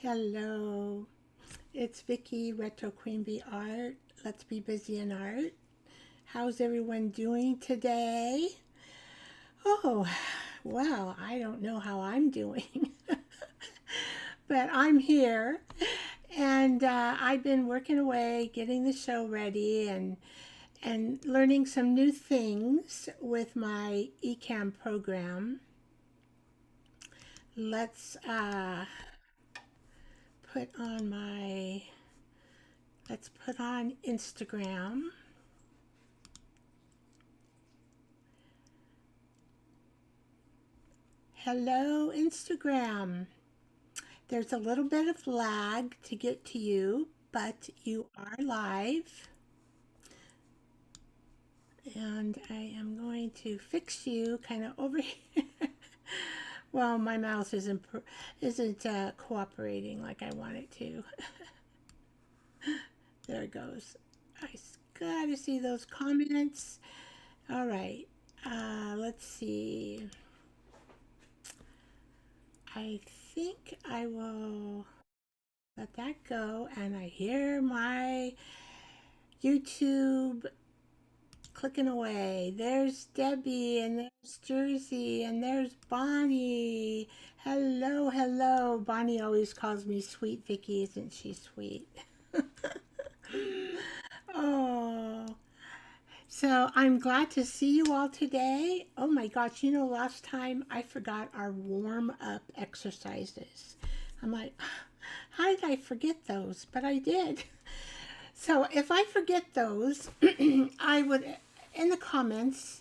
Hello, it's Vicky, Retro Queen Bee Art. Let's be busy in art. How's everyone doing today? Oh, well, I don't know how I'm doing, but I'm here and I've been working away, getting the show ready and learning some new things with my eCam program. Let's put on my let's put on Instagram. Hello, Instagram. There's a little bit of lag to get to you, but you are live. And I am going to fix you kind of over here. Well, my mouse isn't cooperating like I want it to. There it goes. I gotta see those comments. All right. Let's see. I think I will let that go, and I hear my YouTube clicking away. There's Debbie, and there's Jersey, and there's Bonnie. Hello, hello. Bonnie always calls me Sweet Vicky. Isn't she sweet? Oh, so I'm glad to see you all today. Oh my gosh, last time I forgot our warm up exercises. I'm like, how did I forget those? But I did. So if I forget those, I would, in the comments,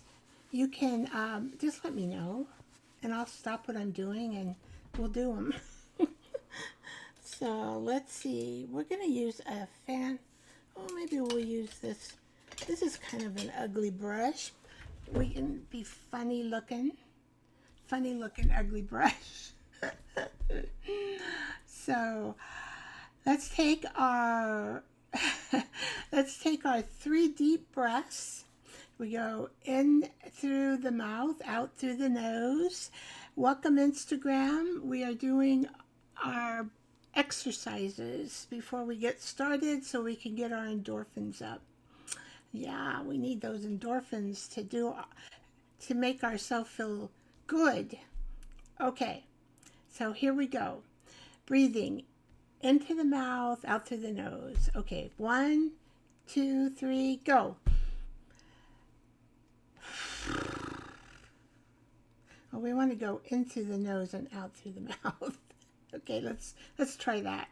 you can just let me know and I'll stop what I'm doing and we'll do them. So let's see. We're going to use a fan. Oh, maybe we'll use this. This is kind of an ugly brush. We can be funny looking ugly brush. So let's take our let's take our 3 deep breaths. We go in through the mouth, out through the nose. Welcome, Instagram. We are doing our exercises before we get started so we can get our endorphins up. Yeah, we need those endorphins to make ourselves feel good. Okay, so here we go. Breathing into the mouth, out through the nose. Okay, 1, 2, 3, go. Oh, we want to go into the nose and out through the mouth. Okay, let's try that.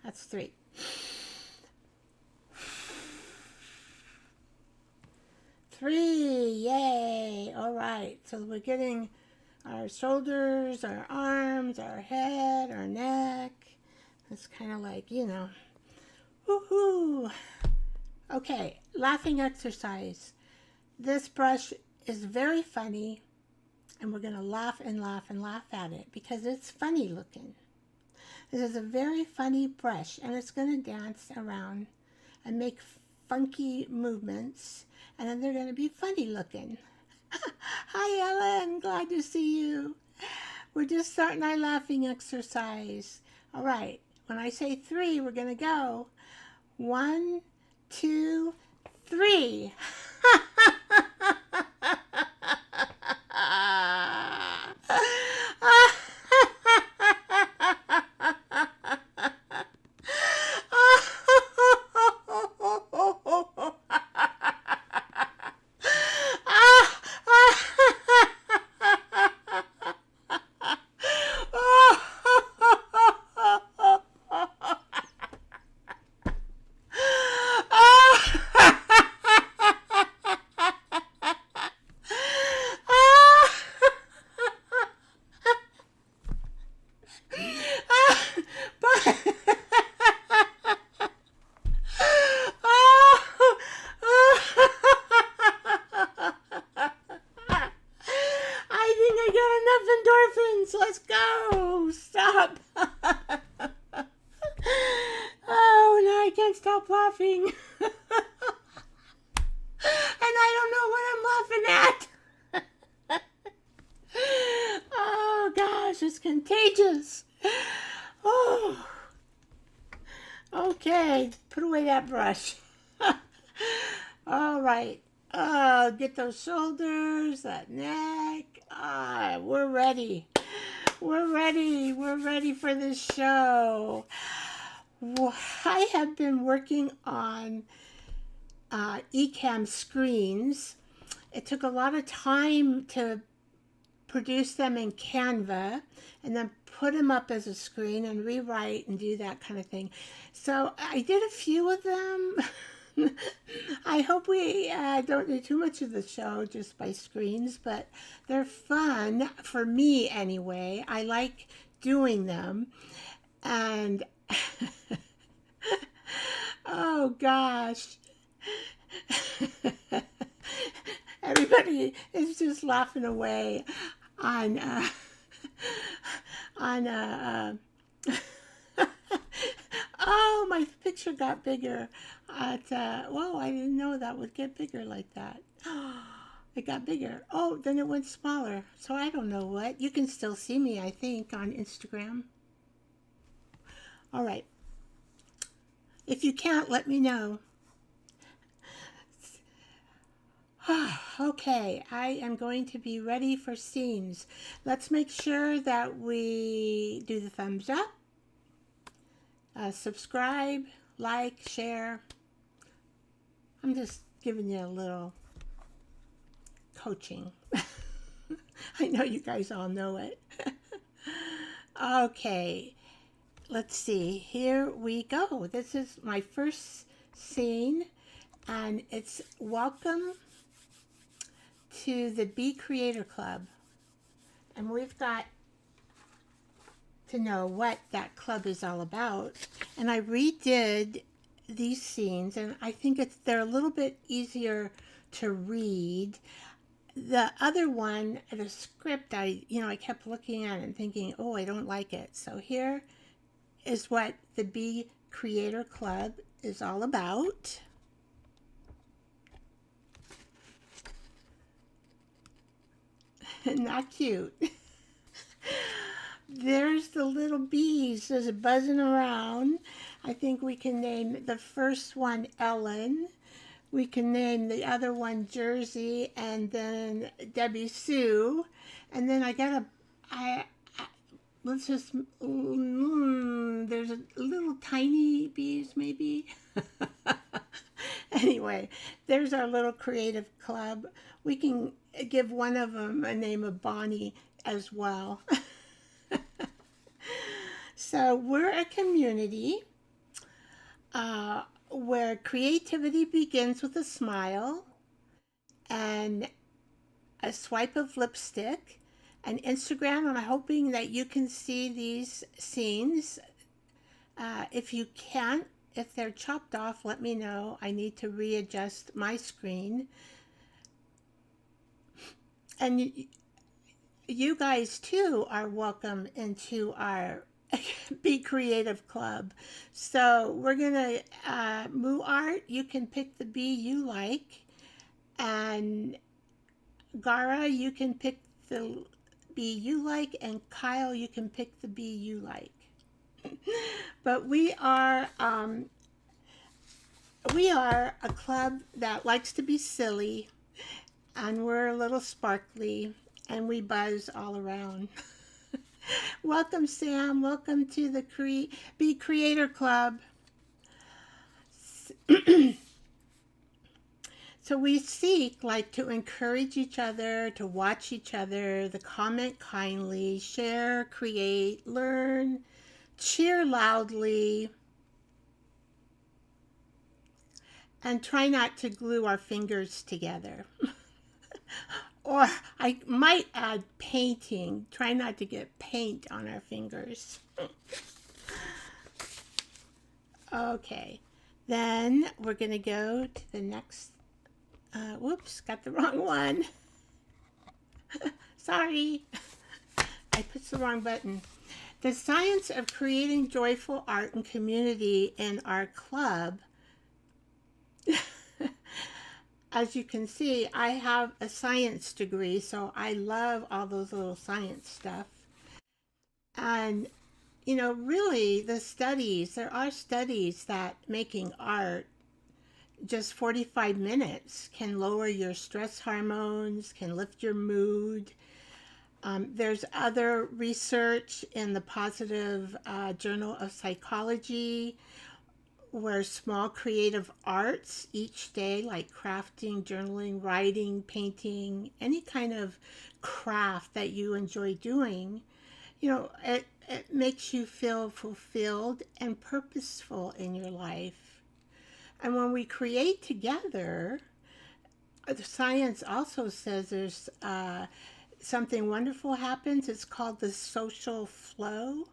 That's 3. 3, yay! All right, so we're getting our shoulders, our arms, our head, our neck. It's kind of like, woohoo! Okay, laughing exercise. This brush is very funny, and we're going to laugh and laugh and laugh at it because it's funny looking. This is a very funny brush, and it's going to dance around and make funky movements, and then they're going to be funny looking. Hi, Ellen. Glad to see you. We're just starting our laughing exercise. All right. When I say 3, we're going to go. 1, 2, 3. gosh, it's contagious. Oh, okay. Put away that brush. All right. Get those shoulders, that neck. We're ready. We're ready. We're ready for this show. I have been working on eCam screens. It took a lot of time to produce them in Canva and then put them up as a screen and rewrite and do that kind of thing. So I did a few of them. I hope we don't do too much of the show just by screens, but they're fun for me anyway. I like doing them. And oh gosh. Everybody is just laughing away on on oh, my picture got bigger. Whoa, I didn't know that would get bigger like that. It got bigger. Oh, then it went smaller. So I don't know what. You can still see me, I think, on Instagram. All right. If you can't, let me know. Okay, I am going to be ready for scenes. Let's make sure that we do the thumbs up, subscribe, like, share. I'm just giving you a little coaching. I know you guys all know it. Okay, let's see. Here we go. This is my first scene, and it's welcome to the Be Creator Club. And we've got to know what that club is all about. And I redid these scenes, and I think they're a little bit easier to read. The other one, the script, I kept looking at it and thinking, oh, I don't like it. So here is what the Be Creator Club is all about. Not cute. There's the little bees just buzzing around. I think we can name the first one Ellen. We can name the other one Jersey, and then Debbie Sue. And then let's just, there's a little tiny bees maybe. Anyway, there's our little creative club. We can give one of them a name of Bonnie as well. So we're a community where creativity begins with a smile and a swipe of lipstick and Instagram. I'm hoping that you can see these scenes. If you can't, if they're chopped off, let me know. I need to readjust my screen. And you guys too are welcome into our Be Creative Club. So we're gonna Moo Art, you can pick the bee you like, and Gara, you can pick the bee you like, and Kyle, you can pick the bee you like. But we are a club that likes to be silly, and we're a little sparkly, and we buzz all around. Welcome, Sam. Welcome to the Be Creator Club. So we seek to encourage each other, to watch each other, to comment kindly, share, create, learn, cheer loudly, and try not to glue our fingers together. Or I might add painting. Try not to get paint on our fingers. Okay, then we're going to go to the next. Whoops, got the wrong one. Sorry, I pushed the wrong button. The science of creating joyful art and community in our club. As you can see, I have a science degree, so I love all those little science stuff. And, you know, really, there are studies that making art just 45 minutes can lower your stress hormones, can lift your mood. There's other research in the Positive Journal of Psychology where small creative arts each day, like crafting, journaling, writing, painting, any kind of craft that you enjoy doing, you know, it makes you feel fulfilled and purposeful in your life. And when we create together, the science also says there's something wonderful happens. It's called the social flow.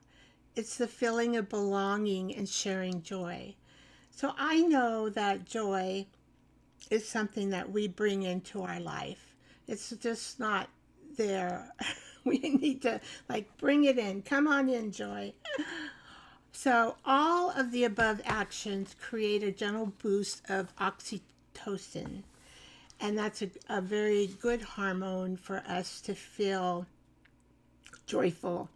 It's the feeling of belonging and sharing joy. So I know that joy is something that we bring into our life. It's just not there. We need to like bring it in. Come on in, joy. So all of the above actions create a gentle boost of oxytocin. And that's a very good hormone for us to feel joyful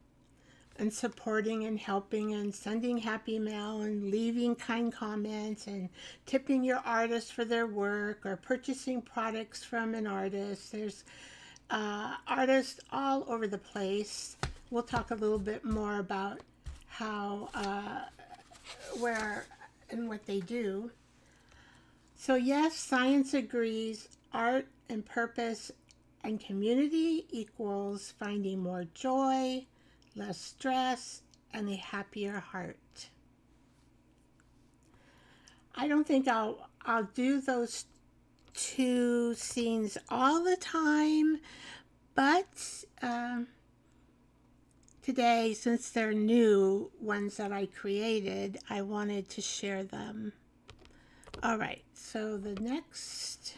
and supporting and helping and sending happy mail and leaving kind comments and tipping your artist for their work or purchasing products from an artist. There's artists all over the place. We'll talk a little bit more about how, where, and what they do. So yes, science agrees art and purpose and community equals finding more joy, less stress, and a happier heart. I don't think I'll do those two scenes all the time, but today, since they're new ones that I created, I wanted to share them. All right, so the next,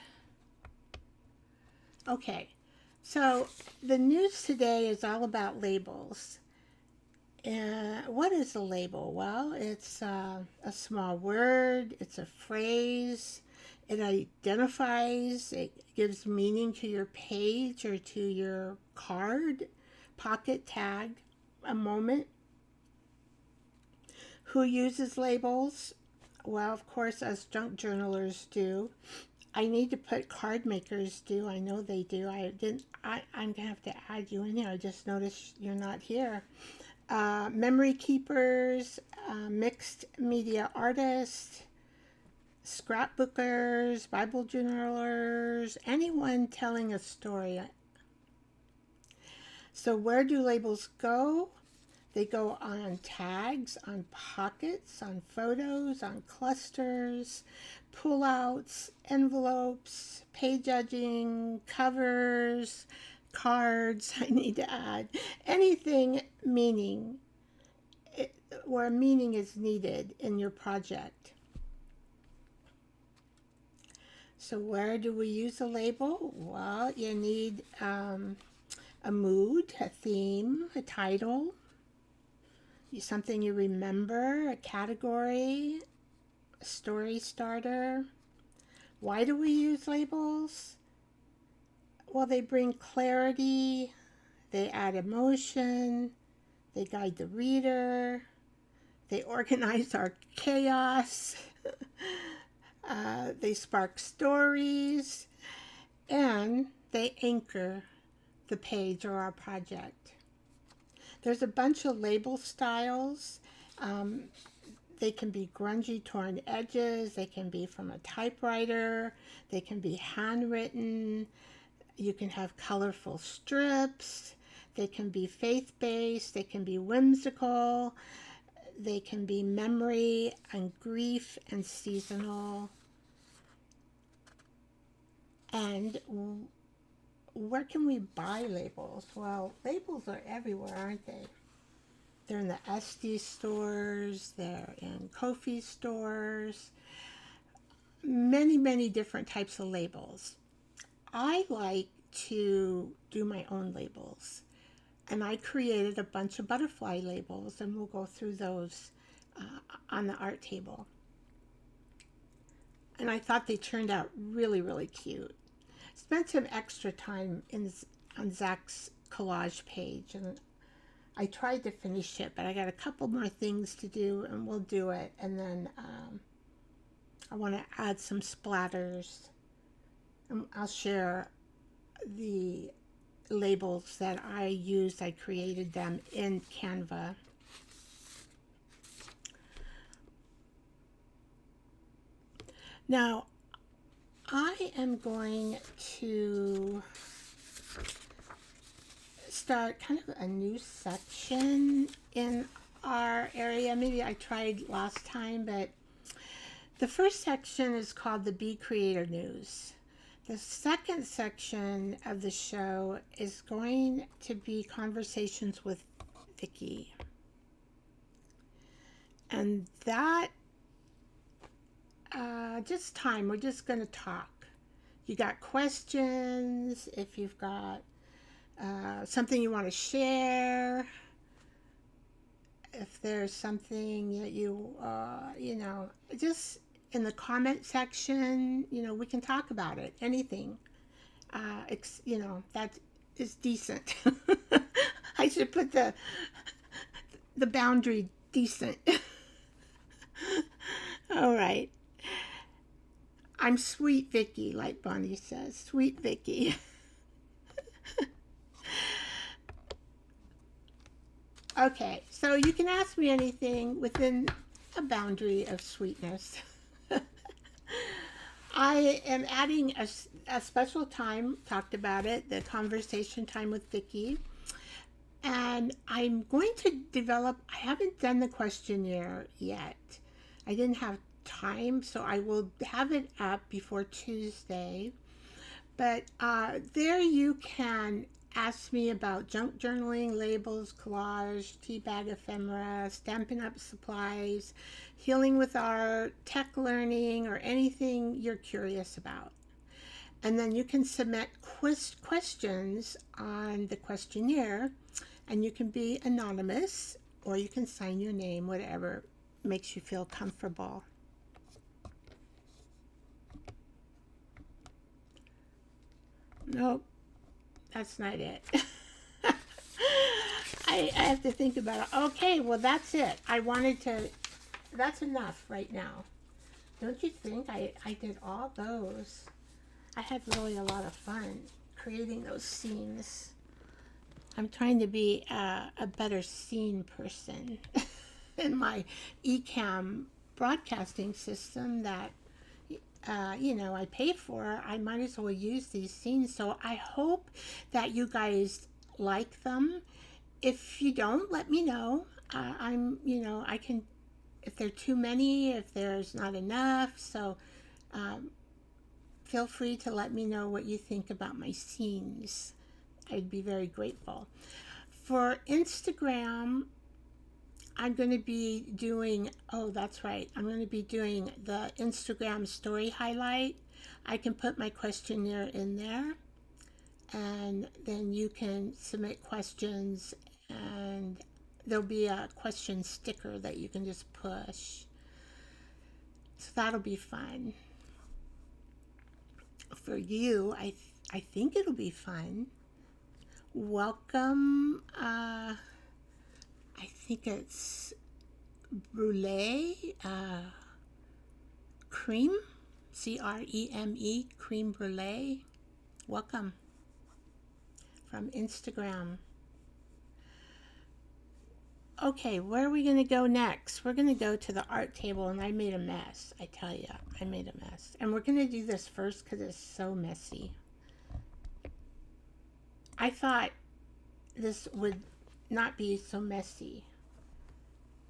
okay, so the news today is all about labels. What is a label? Well, it's a small word, it's a phrase, it identifies, it gives meaning to your page or to your card, pocket, tag, a moment. Who uses labels? Well, of course, us junk journalers do. I need to put card makers do. I know they do. I'm gonna have to add you in here. I just noticed you're not here. Memory keepers, mixed media artists, scrapbookers, Bible journalers, anyone telling a story. So where do labels go? They go on tags, on pockets, on photos, on clusters, pullouts, envelopes, page edging, covers, cards. I need to add anything meaning, where meaning is needed in your project. So where do we use a label? Well, you need a mood, a theme, a title, something you remember, a category, a story starter. Why do we use labels? Well, they bring clarity, they add emotion, they guide the reader, they organize our chaos, they spark stories, and they anchor the page or our project. There's a bunch of label styles. They can be grungy, torn edges. They can be from a typewriter. They can be handwritten. You can have colorful strips. They can be faith-based. They can be whimsical. They can be memory and grief and seasonal. And where can we buy labels? Well, labels are everywhere, aren't they? They're in the SD stores, they're in Ko-fi stores, many different types of labels. I like to do my own labels, and I created a bunch of butterfly labels, and we'll go through those on the art table. And I thought they turned out really cute. Spent some extra time on Zach's collage page, and I tried to finish it, but I got a couple more things to do, and we'll do it. And then I want to add some splatters. And I'll share the labels that I used. I created them in Canva. Now, I am going to start kind of a new section in our area. Maybe I tried last time, but the first section is called the Be Creator News. The second section of the show is going to be conversations with Vicky. And that, just time, we're just going to talk. You got questions, if you've got something you want to share, if there's something that you, just in the comment section, we can talk about it. Anything, that is decent. I should put the boundary decent. All right. I'm sweet Vicky, like Bonnie says. Sweet Vicky. Okay, so you can ask me anything within a boundary of sweetness. I am adding a special time, talked about it, the conversation time with Vicky. And I'm going to develop, I haven't done the questionnaire yet. I didn't have time, so I will have it up before Tuesday. But there you can ask me about junk journaling, labels, collage, tea bag ephemera, Stampin' Up supplies, healing with art, tech learning, or anything you're curious about. And then you can submit questions on the questionnaire, and you can be anonymous, or you can sign your name, whatever makes you feel comfortable. Nope, that's not it. I have to think about it. Okay, well, that's it. That's enough right now. Don't you think? I did all those. I had really a lot of fun creating those scenes. I'm trying to be a better scene person in my eCam broadcasting system that I pay for. I might as well use these scenes. So I hope that you guys like them. If you don't, let me know. I can, if there are too many, if there's not enough. So feel free to let me know what you think about my scenes. I'd be very grateful. For Instagram, I'm going to be doing, I'm going to be doing the Instagram story highlight. I can put my questionnaire in there, and then you can submit questions, and there'll be a question sticker that you can just push. So that'll be fun. For you, I think it'll be fun. Welcome, I think it's brulee, cream, CREME, cream brulee. Welcome from Instagram. Okay, where are we going to go next? We're going to go to the art table, and I made a mess. I tell you, I made a mess. And we're going to do this first because it's so messy. I thought this would not be so messy,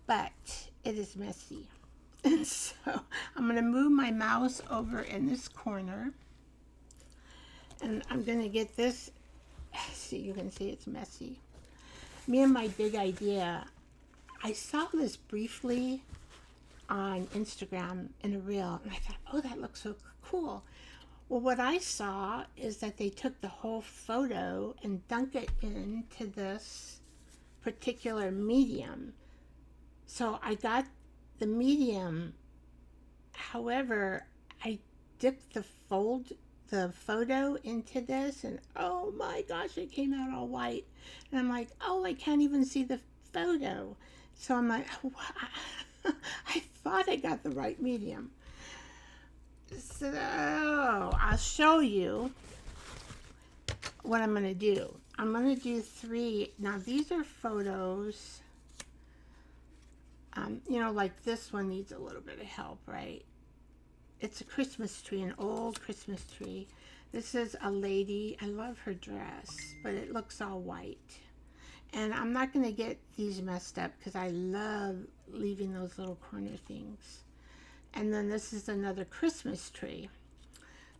but it is messy. And so I'm going to move my mouse over in this corner, and I'm going to get this. See, you can see it's messy. Me and my big idea, I saw this briefly on Instagram in a reel, and I thought, oh, that looks so cool. Well, what I saw is that they took the whole photo and dunked it into this particular medium. So I got the medium. However, I dipped the the photo into this, and oh my gosh, it came out all white. And I'm like, oh, I can't even see the photo. So I'm like, I thought I got the right medium. So I'll show you what I'm going to do. I'm going to do 3. Now these are photos. You know, like this one needs a little bit of help, right? It's a Christmas tree, an old Christmas tree. This is a lady. I love her dress, but it looks all white. And I'm not going to get these messed up because I love leaving those little corner things. And then this is another Christmas tree.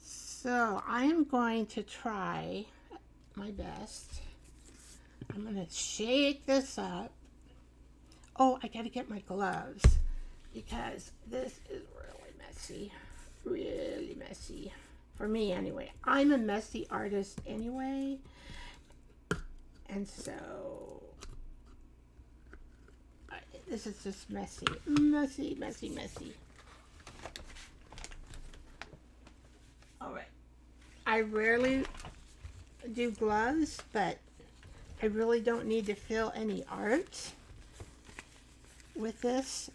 So I am going to try my best. I'm going to shake this up. Oh, I got to get my gloves because this is really messy. Really messy. For me, anyway. I'm a messy artist anyway. And so, this is just messy. Messy, messy, messy. Alright. I rarely do gloves, but I really don't need to fill any art with this.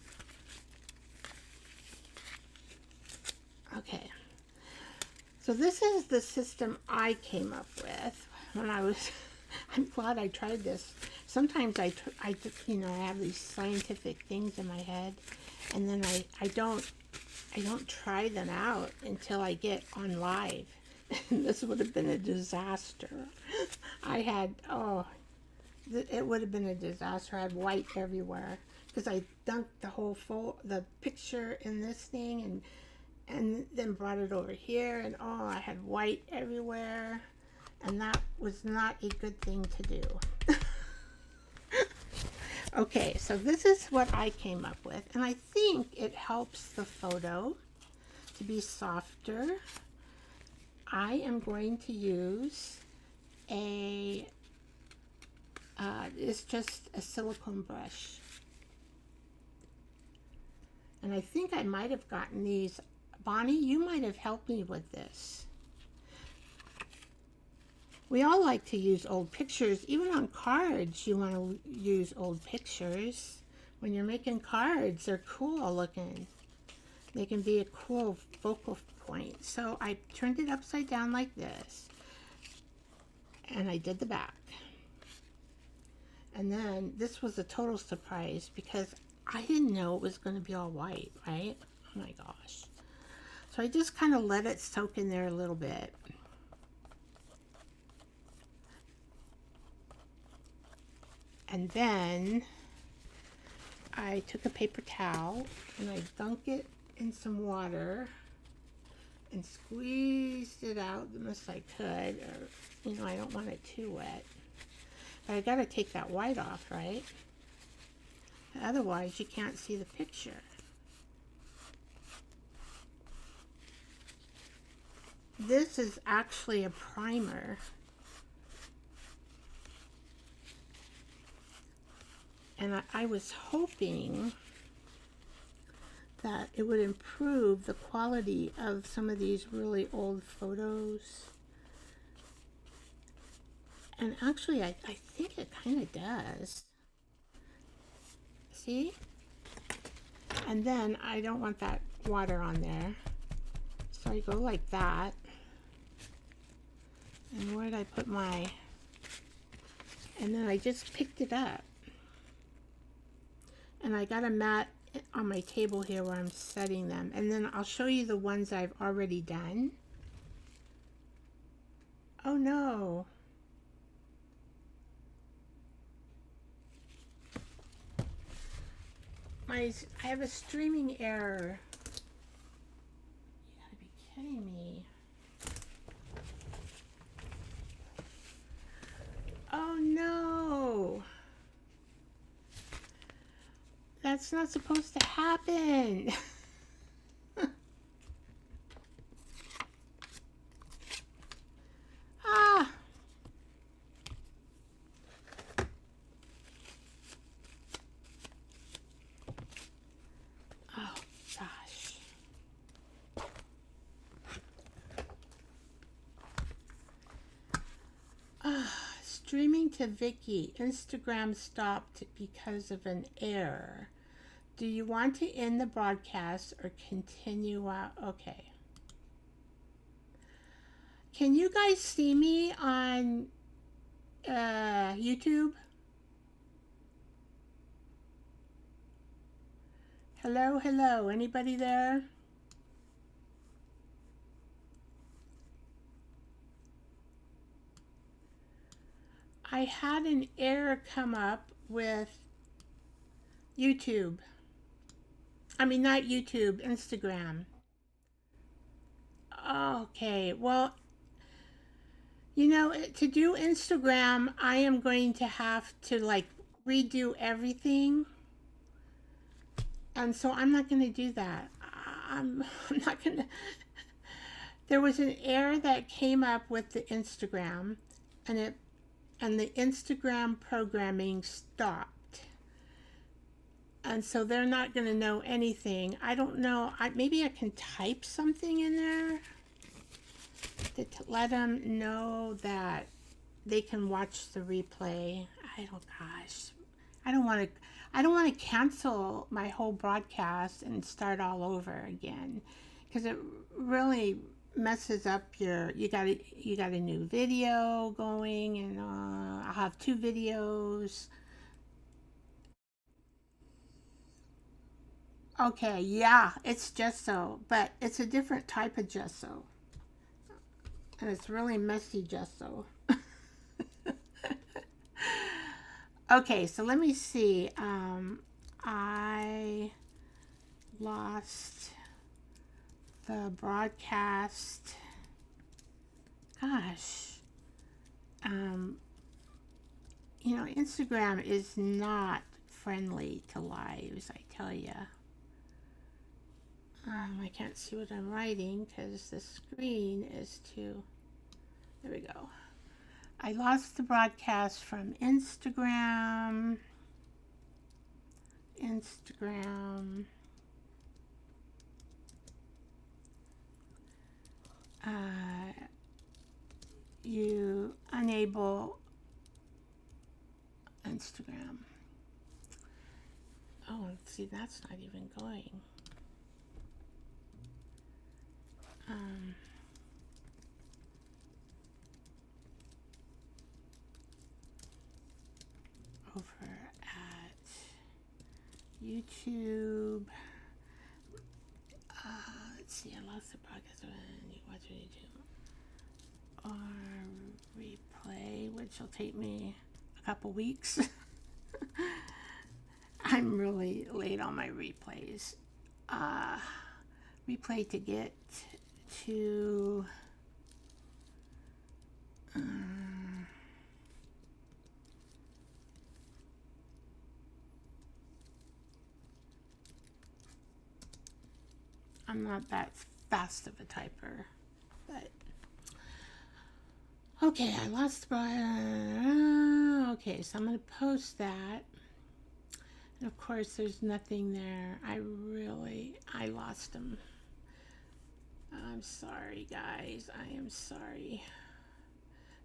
Okay. So this is the system I came up with when I was... I'm glad I tried this. Sometimes I you know, I have these scientific things in my head, and then I don't try them out until I get on live. And this would have been a disaster. I had, oh, it would have been a disaster. I had white everywhere because I dunked the whole the picture in this thing and then brought it over here, and oh, I had white everywhere. And that was not a good thing to do. Okay, so this is what I came up with. And I think it helps the photo to be softer. I am going to use it's just a silicone brush. And I think I might have gotten these. Bonnie, you might have helped me with this. We all like to use old pictures. Even on cards, you want to use old pictures. When you're making cards, they're cool looking. They can be a cool focal point. So I turned it upside down like this. And I did the back. And then this was a total surprise because I didn't know it was going to be all white, right? Oh my gosh. So I just kind of let it soak in there a little bit. And then I took a paper towel and I dunked it in some water and squeezed it out the most I could. Or, you know, I don't want it too wet. But I got to take that white off, right? Otherwise, you can't see the picture. This is actually a primer. And I was hoping that it would improve the quality of some of these really old photos. And actually, I think it kind of does. See? And then I don't want that water on there. So I go like that. And where did I put my... And then I just picked it up. And I got a mat on my table here where I'm setting them. And then I'll show you the ones I've already done. Oh no. I have a streaming error. You gotta be kidding me. Oh no. That's not supposed to happen. Ah. Oh gosh. streaming to Vicky. Instagram stopped because of an error. Do you want to end the broadcast or continue out? Okay. Can you guys see me on YouTube? Hello, hello. Anybody there? I had an error come up with YouTube. I mean, not YouTube, Instagram. Okay, well, you know, to do Instagram, I am going to have to like redo everything. And so I'm not going to do that. I'm not going to. There was an error that came up with the Instagram, and the Instagram programming stopped. And so they're not going to know anything. I don't know. Maybe I can type something in there to let them know that they can watch the replay. Gosh, I don't want to cancel my whole broadcast and start all over again, because it really messes up you got a new video going, and I'll have 2 videos. Okay, yeah, it's gesso, but it's a different type of gesso, and it's really messy gesso. Okay, so let me see. I lost the broadcast. Gosh. You know, Instagram is not friendly to lives, I tell you. I can't see what I'm writing because the screen is too... There we go. I lost the broadcast from Instagram. You unable Instagram. Oh, see, that's not even going. Over at YouTube. Let's see, I lost the broadcast. Watch YouTube or replay, which will take me a couple weeks. I'm really late on my replays. Replay to get to I'm not that fast of a typer, but okay, I lost the okay, so I'm going to post that. And of course, there's nothing there. I lost them. I'm sorry, guys. I am sorry.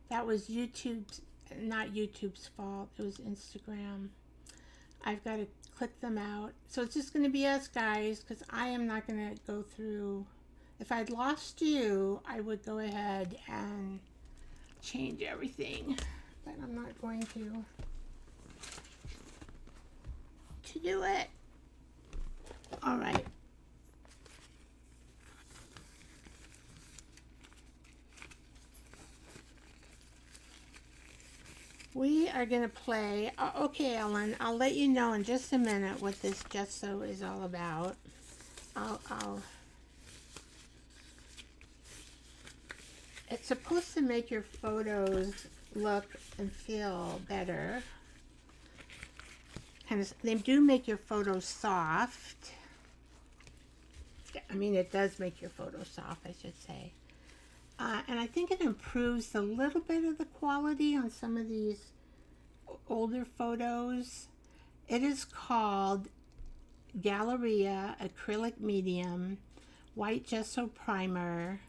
That was YouTube's, not YouTube's fault. It was Instagram. I've got to click them out. So it's just going to be us, guys, because I am not going to go through. If I'd lost you, I would go ahead and change everything. But I'm not going to do it. All right. We are going to play. Okay, Ellen, I'll let you know in just a minute what this gesso is all about. It's supposed to make your photos look and feel better. They do make your photos soft. I mean, it does make your photos soft, I should say. And I think it improves a little bit of the quality on some of these older photos. It is called Galeria Acrylic Medium White Gesso Primer.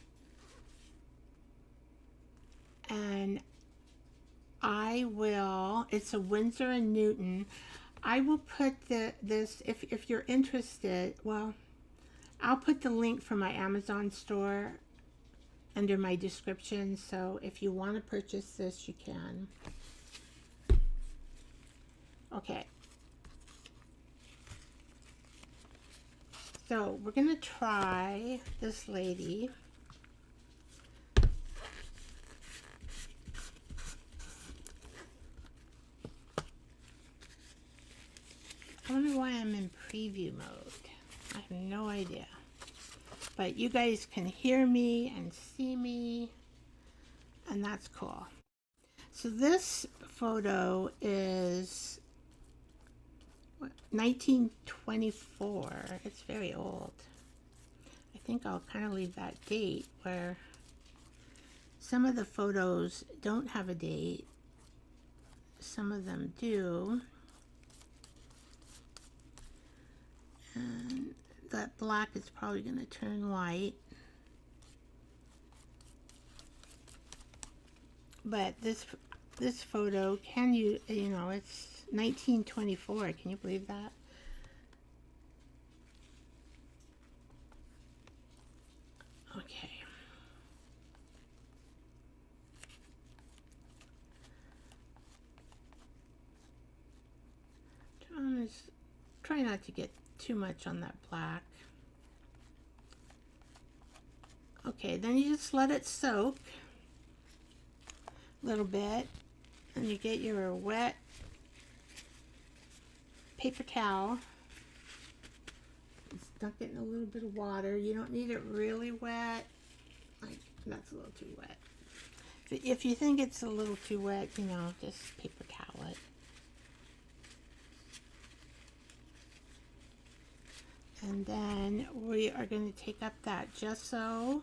And I will, it's a Winsor and Newton. I will put this, if you're interested, well, I'll put the link for my Amazon store under my description, so if you want to purchase this, you can. Okay. So we're going to try this lady. I wonder why I'm in preview mode. I have no idea. But you guys can hear me and see me, and that's cool. So this photo is 1924. It's very old. I think I'll kind of leave that date where some of the photos don't have a date. Some of them do. And that black is probably going to turn white. But this photo, can you know, it's 1924. Can you believe that? Okay. Try not to get too much on that black. Okay, then you just let it soak a little bit, and you get your wet paper towel. Dunk it in a little bit of water. You don't need it really wet. Like, that's a little too wet. If you think it's a little too wet, you know, just paper towel it. And then we are going to take up that gesso,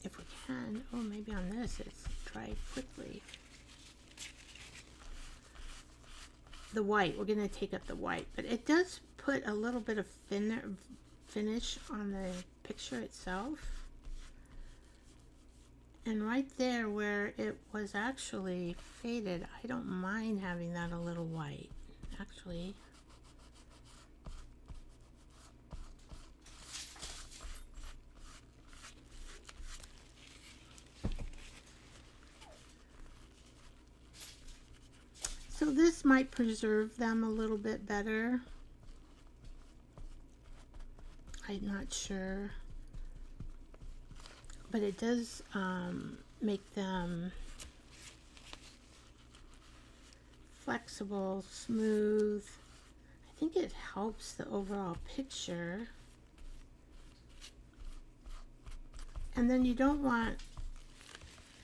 if we can. Oh, maybe on this it's dried quickly. The white, we're going to take up the white, but it does put a little bit of finish on the picture itself. And right there where it was actually faded, I don't mind having that a little white, actually. So this might preserve them a little bit better. I'm not sure. But it does make them flexible, smooth. I think it helps the overall picture. And then you don't want,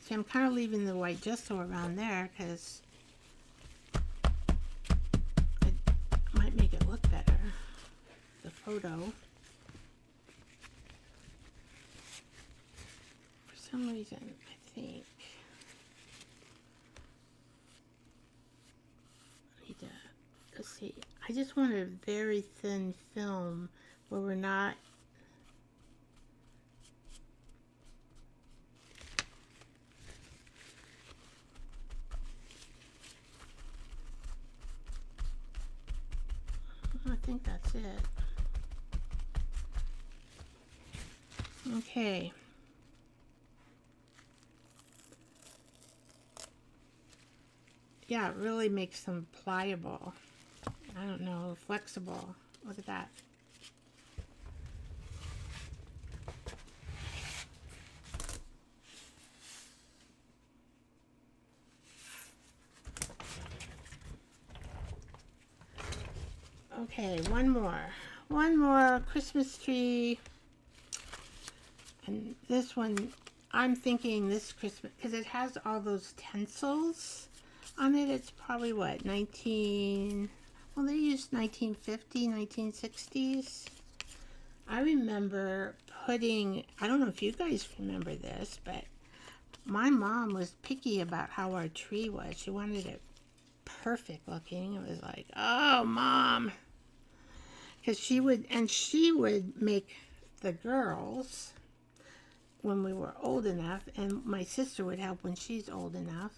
see, I'm kind of leaving the white gesso around there because it might make it look better, the photo. For some reason, I think I need to, let's see, I just want a very thin film where we're not I think that's it. Okay. Yeah, it really makes them pliable. I don't know, flexible. Look at that. Okay, one more Christmas tree. And this one, I'm thinking this Christmas, because it has all those stencils on it. It's probably what, well, they used 1950, 1960s. I remember putting, I don't know if you guys remember this, but my mom was picky about how our tree was. She wanted it perfect looking. It was like, oh, Mom. Because she would make the girls when we were old enough, and my sister would help when she's old enough.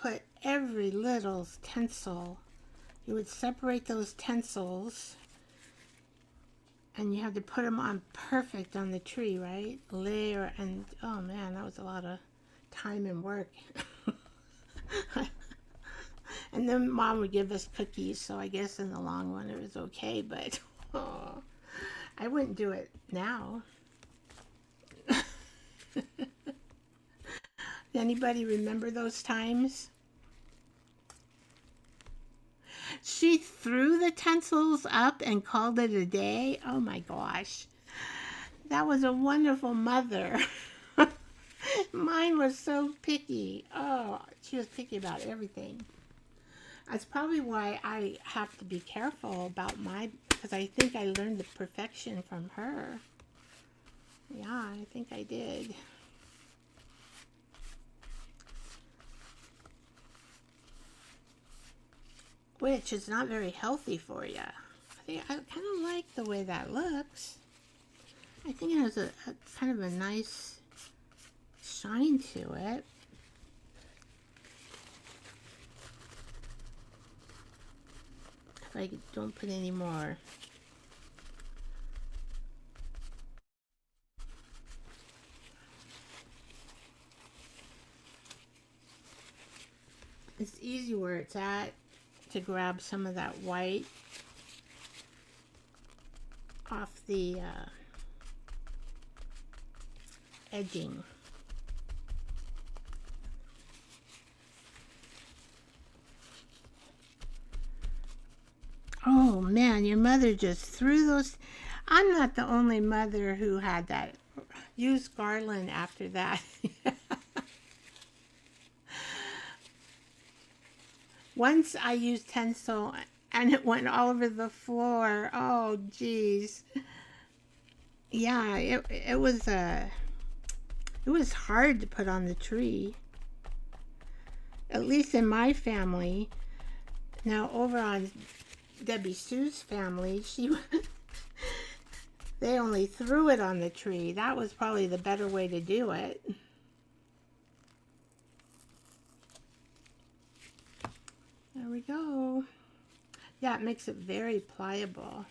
Put every little tinsel. You would separate those tinsels, and you have to put them on perfect on the tree, right? Layer, and oh man, that was a lot of time and work. And then Mom would give us cookies, so I guess in the long run it was okay, but oh, I wouldn't do it now. Anybody remember those times? She threw the tinsels up and called it a day. Oh my gosh. That was a wonderful mother. Mine was so picky. Oh, she was picky about everything. That's probably why I have to be careful about because I think I learned the perfection from her. Yeah, I think I did. Which is not very healthy for you. I kind of like the way that looks. I think it has a kind of a nice shine to it. If I don't put any more. It's easy where it's at to grab some of that white off the edging. Oh man, your mother just threw those. I'm not the only mother who had that. Use garland after that. Once I used tinsel and it went all over the floor. Oh geez. Yeah, it was hard to put on the tree. At least in my family. Now over on Debbie Sue's family, they only threw it on the tree. That was probably the better way to do it. There we go. Yeah, it makes it very pliable.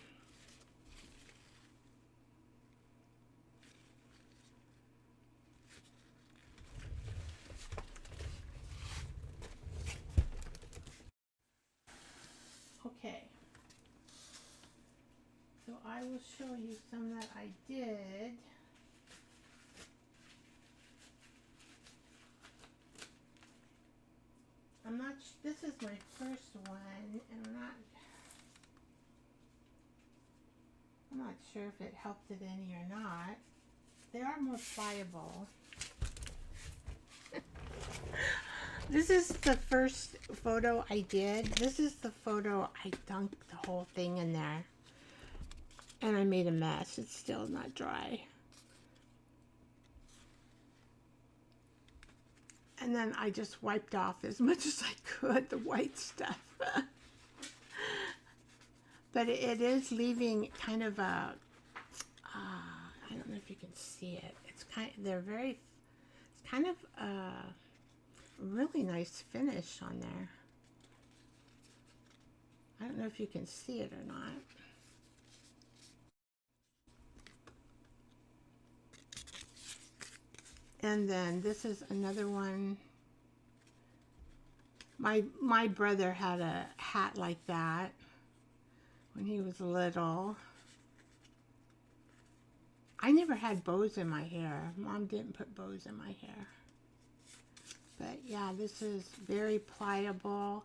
Okay. So I will show you some that I did. This is my first one, and I'm not sure if it helped it any or not. They are more pliable. This is the first photo I did. This is the photo I dunked the whole thing in there. And I made a mess. It's still not dry. And then I just wiped off as much as I could, the white stuff. But it is leaving kind of a, I don't know if you can see it. It's kind of a really nice finish on there. I don't know if you can see it or not. And then this is another one. My brother had a hat like that when he was little. I never had bows in my hair. Mom didn't put bows in my hair. But yeah, this is very pliable.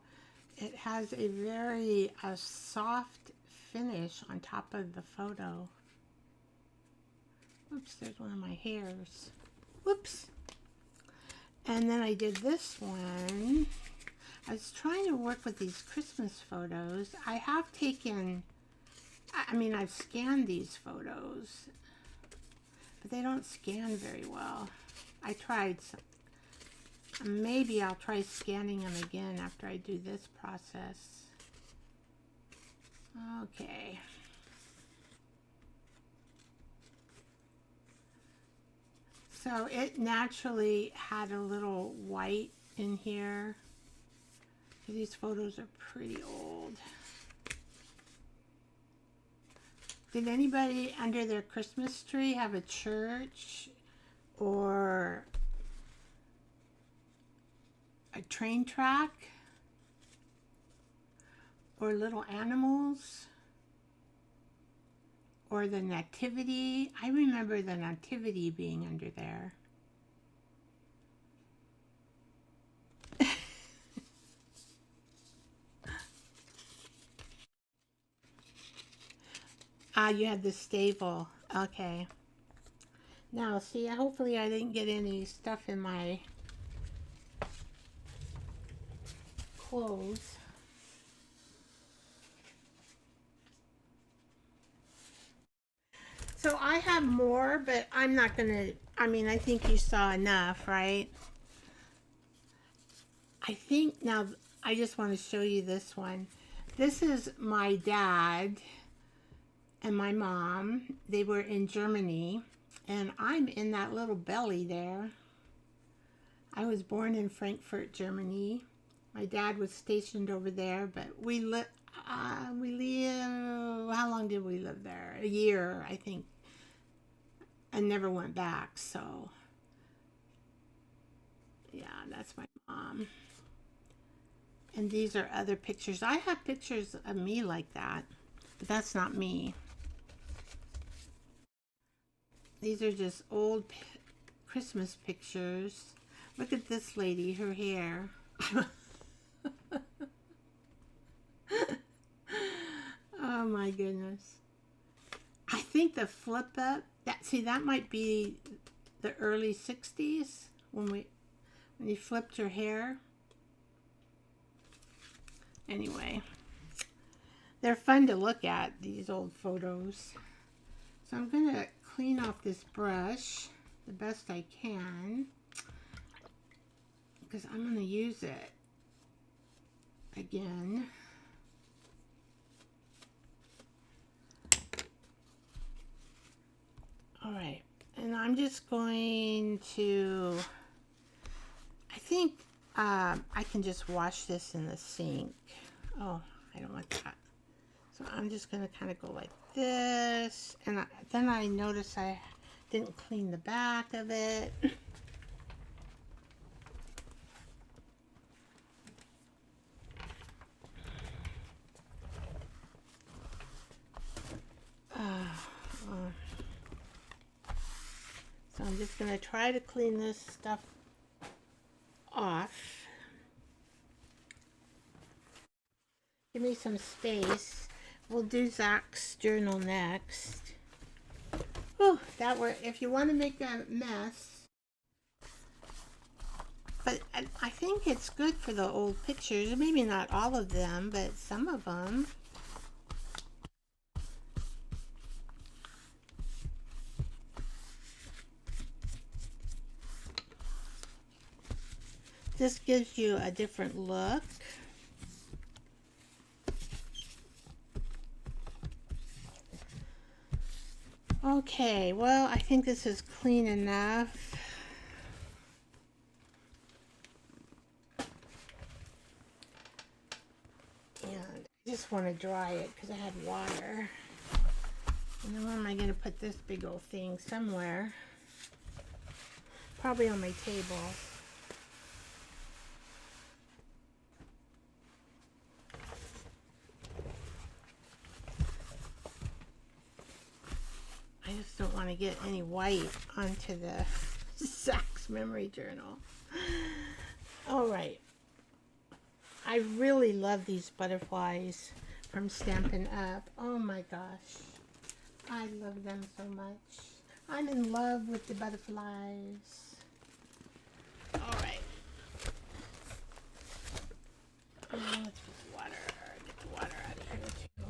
It has a very soft finish on top of the photo. Oops, there's one of my hairs. Whoops. And then I did this one. I was trying to work with these Christmas photos. I have taken, I've scanned these photos, but they don't scan very well. I tried some. Maybe I'll try scanning them again after I do this process. Okay. So it naturally had a little white in here. These photos are pretty old. Did anybody under their Christmas tree have a church or a train track or little animals or the nativity? I remember the nativity being under there. Ah, you had the stable. Okay. Now, see, hopefully I didn't get any stuff in my clothes. So I have more, but I'm not gonna, I mean, I think you saw enough, right? I think now, I just want to show you this one. This is my dad and my mom. They were in Germany, and I'm in that little belly there. I was born in Frankfurt, Germany. My dad was stationed over there, but we live, how long did we live there? A year, I think, and never went back. So yeah, that's my mom. And these are other pictures. I have pictures of me like that, but that's not me. These are just old Christmas pictures. Look at this lady, her hair. Oh my goodness. I think the flip up, that might be the early 60s when you flipped your hair. Anyway, they're fun to look at, these old photos. So I'm going to clean off this brush the best I can, because I'm going to use it again. All right, and I'm just going to, I think I can just wash this in the sink. Oh, I don't want that. So I'm just going to kind of go like this, and then I notice I didn't clean the back of it. So I'm just going to try to clean this stuff off. Give me some space. We'll do Zach's journal next. Whew, if you want to make a mess. But I think it's good for the old pictures. Maybe not all of them, but some of them. This gives you a different look. Okay, well, I think this is clean enough. And I just want to dry it because I had water. And then where am I going to put this big old thing? Somewhere. Probably on my table. I just don't want to get any white onto the Zach's memory journal. All right. I really love these butterflies from Stampin' Up. Oh my gosh. I love them so much. I'm in love with the butterflies. All right. Let's put the water. Get the water out of here too.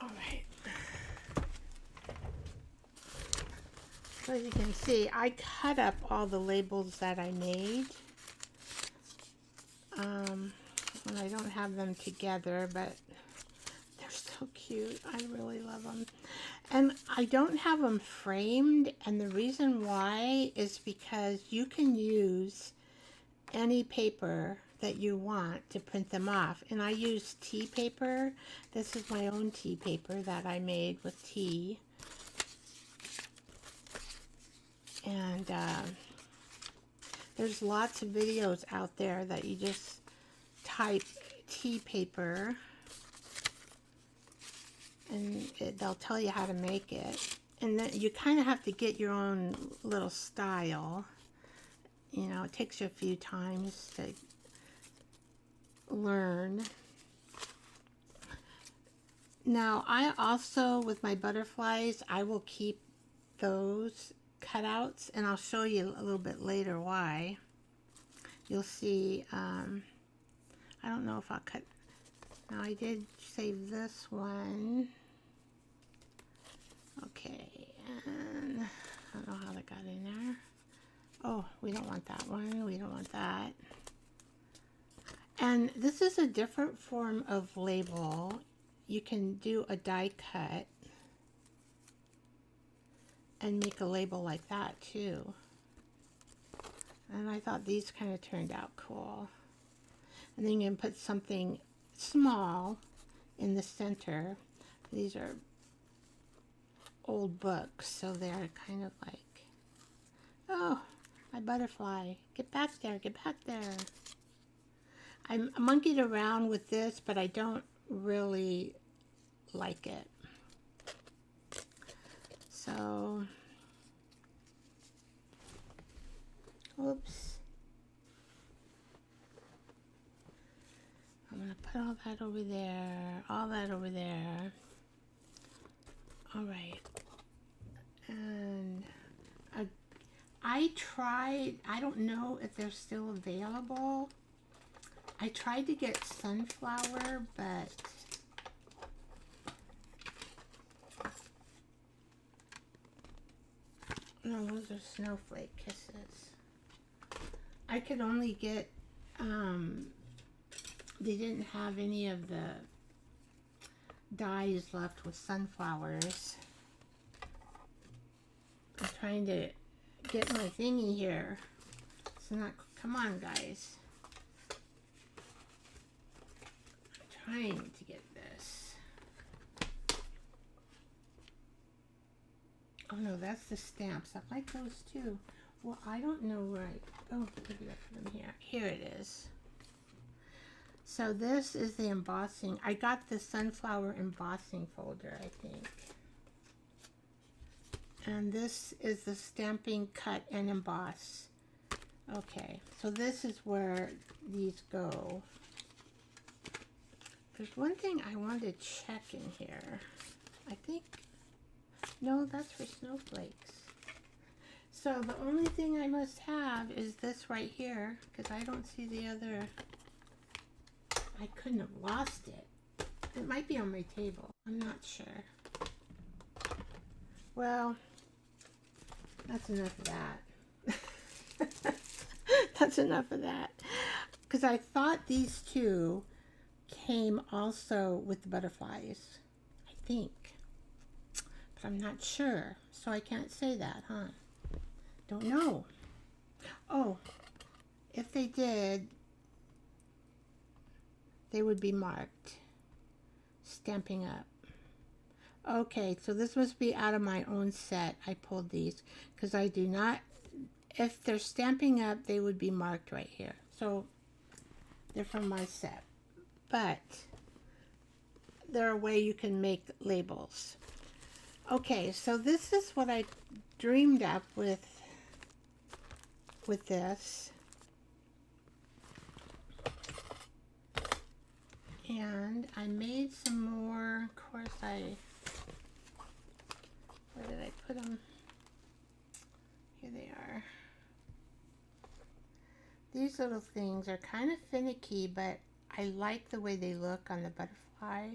All right. So as you can see, I cut up all the labels that I made. And I don't have them together, but there's so cute. I really love them. And I don't have them framed, and the reason why is because you can use any paper that you want to print them off. And I use tea paper. This is my own tea paper that I made with tea. And there's lots of videos out there that you just type tea paper and they'll tell you how to make it. And then you kind of have to get your own little style. You know, it takes you a few times to learn. Now, I also, with my butterflies, I will keep those cutouts, and I'll show you a little bit later why. You'll see, I don't know if I'll cut. Now, I did save this one. Okay, and I don't know how that got in there. Oh, we don't want that one. We don't want that. And this is a different form of label. You can do a die cut and make a label like that too. And I thought these kind of turned out cool. And then you can put something small in the center. These are old books, so they're kind of like, oh, my butterfly, get back there, get back there. I monkeyed around with this, but I don't really like it. So, oops. I'm going to put all that over there, all that over there. All right. And I tried, I don't know if they're still available. I tried to get sunflower, but no, those are snowflake kisses. I could only get, they didn't have any of the dies left with sunflowers. I'm trying to get my thingy here. It's not, come on guys. I'm trying to get this. Oh no, that's the stamps. I like those too. Well, I don't know where oh, maybe I put them here. Here it is. So this is the embossing. I got the sunflower embossing folder, I think. And this is the stamping, cut, and emboss. Okay, so this is where these go. There's one thing I wanted to check in here. I think, no, that's for snowflakes. So the only thing I must have is this right here, because I don't see the other. I couldn't have lost it. It might be on my table. I'm not sure. Well, that's enough of that. That's enough of that. Because I thought these two came also with the butterflies. I think. But I'm not sure. So I can't say that, huh? Don't know. Oh, if they did, they would be marked. Stampin' Up. Okay, so this must be out of my own set. I pulled these because I do not, if they're Stampin' Up, they would be marked right here. So they're from my set. But they're a way you can make labels. Okay, so this is what I dreamed up with this. And I made some more. Of course, where did I put them? Here they are. These little things are kind of finicky, but I like the way they look on the butterfly.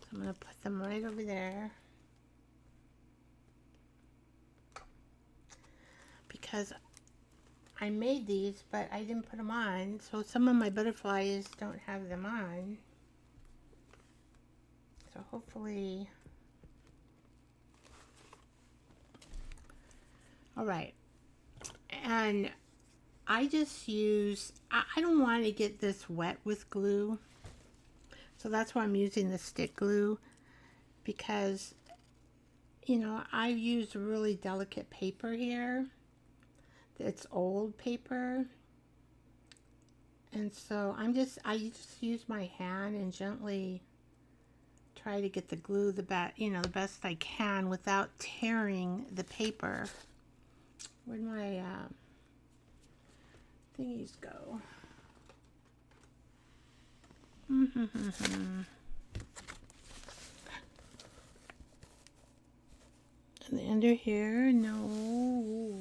So I'm going to put them right over there. Because I made these, but I didn't put them on. So some of my butterflies don't have them on. So hopefully, all right. And I just use, I don't want to get this wet with glue. So that's why I'm using the stick glue, because, you know, I use really delicate paper here. It's old paper. And so I just use my hand and gently try to get the glue the best I can without tearing the paper. Where'd my thingies go? And the under here, no.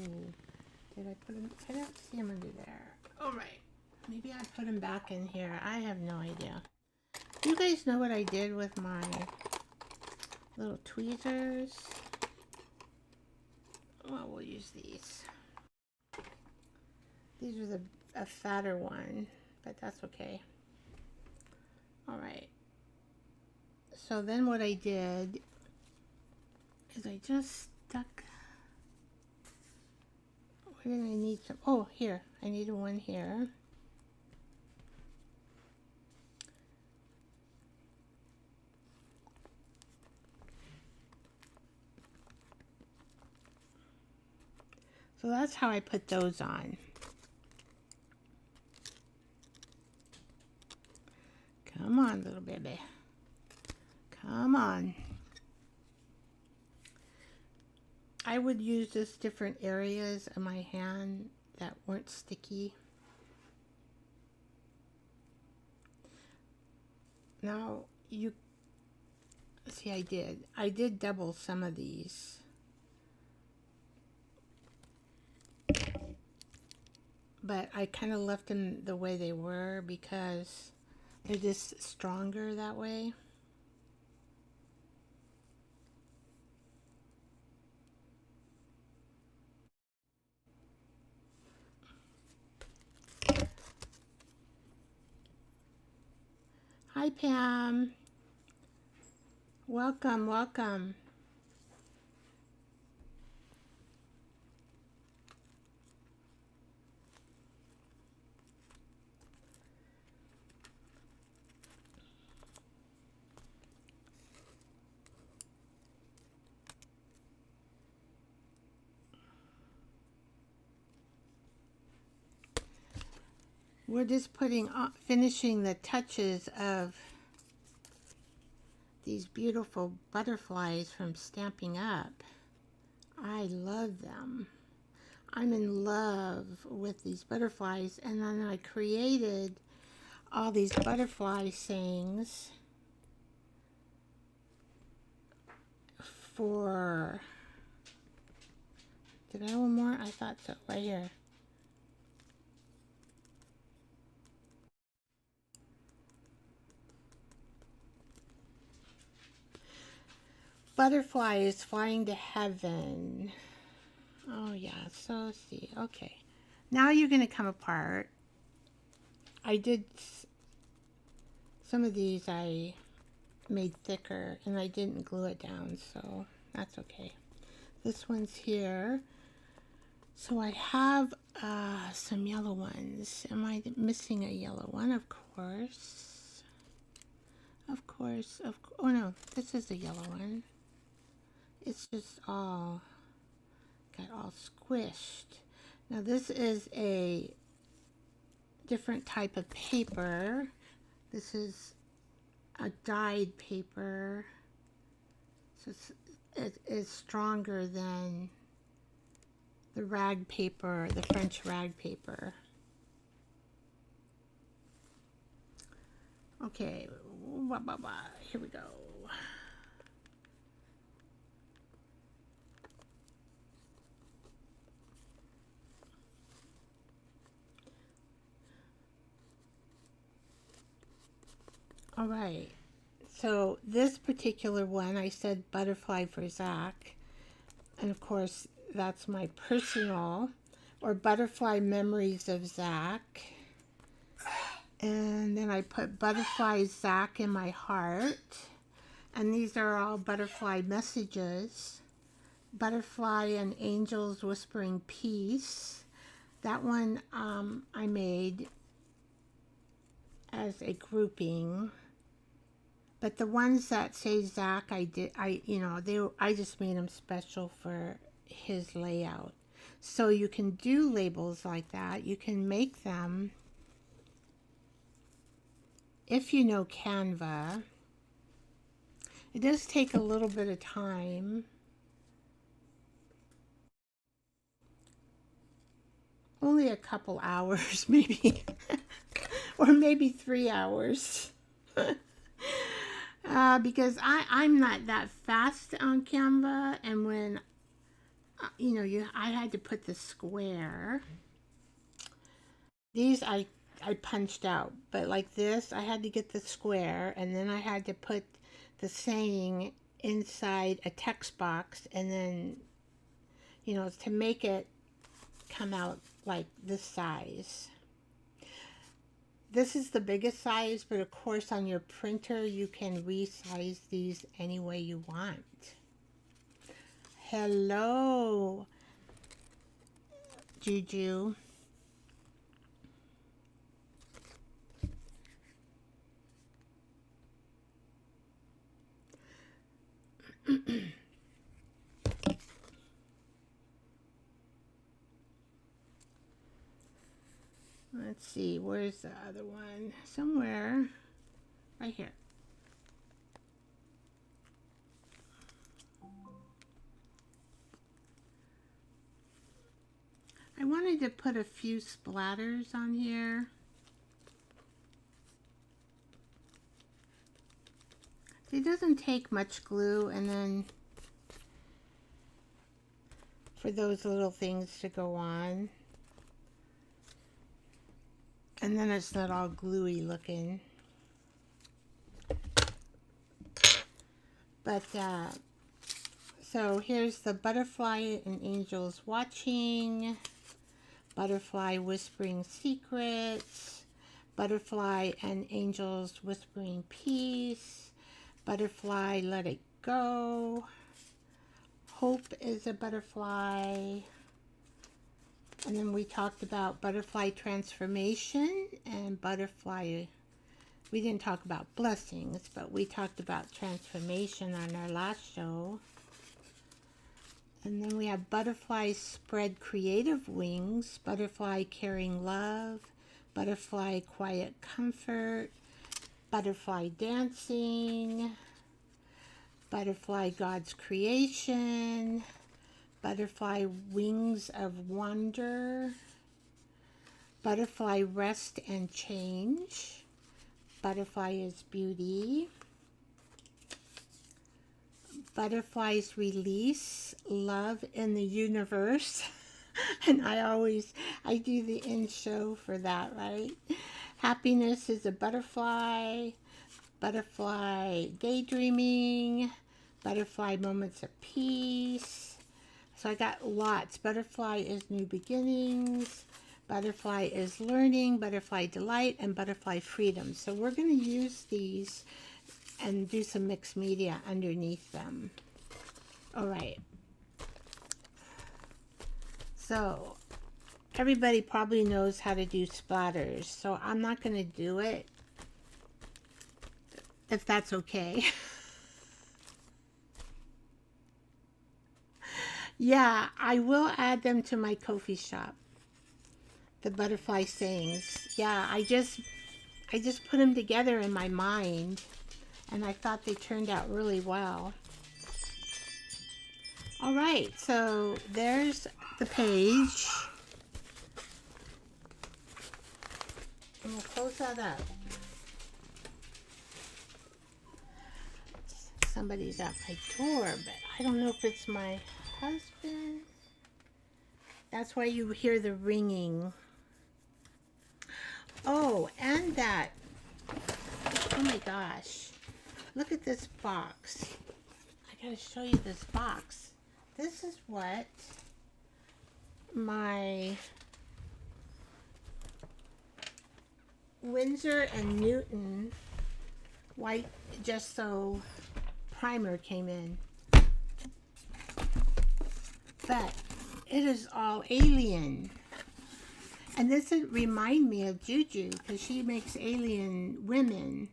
Did I put them? I don't see them under there. All right. Maybe I put them back in here. I have no idea. You guys know what I did with my little tweezers? Well, we'll use these. These are a fatter one, but that's okay. All right. So then what I did is I just stuck. Where did I need some? Oh, here. I needed one here. So that's how I put those on. Come on, little baby. Come on. I would use just different areas of my hand that weren't sticky. Now, you see, I did double some of these. But I kind of left them the way they were because they're just stronger that way. Hi, Pam. Welcome, welcome. We're just finishing the touches of these beautiful butterflies from Stampin' Up. I love them. I'm in love with these butterflies, and then I created all these butterfly sayings for, did I have one more? I thought so, right here. Butterflies flying to heaven. Oh yeah, so see, okay. Now you're gonna come apart. I did some of these I made thicker and I didn't glue it down, so that's okay. This one's here. So I have some yellow ones. Am I missing a yellow one? Of course. Of course. Oh no, this is the yellow one. It's just all got all squished. Now this is a different type of paper. This is a dyed paper. So it is stronger than the rag paper, the French rag paper. Okay, here we go. All right, so this particular one, I said butterfly for Zach. And of course, that's my personal, or butterfly memories of Zach. And then I put butterfly Zach in my heart. And these are all butterfly messages. Butterfly and angels whispering peace. That one I made as a grouping. But the ones that say Zach, I just made them special for his layout. So you can do labels like that. You can make them if you know Canva. It does take a little bit of time. Only a couple hours, maybe. Or maybe 3 hours. Because I'm not that fast on Canva, and when I had to put the square. These I punched out, but like this, I had to get the square, and then I had to put the saying inside a text box, and then to make it come out like this size. This is the biggest size, but of course on your printer you can resize these any way you want. Hello, Juju. Let's see, where's the other one? Somewhere right here. I wanted to put a few splatters on here. It doesn't take much glue, and then for those little things to go on. And then it's not all gluey looking. But, so here's the butterfly and angels watching, butterfly whispering secrets, butterfly and angels whispering peace, butterfly let it go, hope is a butterfly. And then we talked about butterfly transformation and butterfly. We didn't talk about blessings, but we talked about transformation on our last show. And then we have butterfly spread creative wings, butterfly carrying love, butterfly quiet comfort, butterfly dancing, butterfly God's creation, butterfly wings of wonder, butterfly rest and change, butterfly is beauty, butterflies release love in the universe. And I do the end show for that, right? Happiness is a butterfly, butterfly daydreaming, butterfly moments of peace. So I got lots. Butterfly is new beginnings, butterfly is learning, butterfly delight, and butterfly freedom. So we're going to use these and do some mixed media underneath them. All right. So everybody probably knows how to do splatters, so I'm not going to do it, if that's okay. Yeah, I will add them to my Ko-fi shop. The butterfly sayings. Yeah, I just put them together in my mind, and I thought they turned out really well. All right, so there's the page. And we'll close that up. Somebody's at my door, but I don't know if it's my husband. That's why you hear the ringing. Oh, and that. Oh my gosh. Look at this box. I gotta show you this box. This is what my Winsor & Newton white gesso primer came in. But it is all alien. And this would remind me of Juju, because she makes alien women.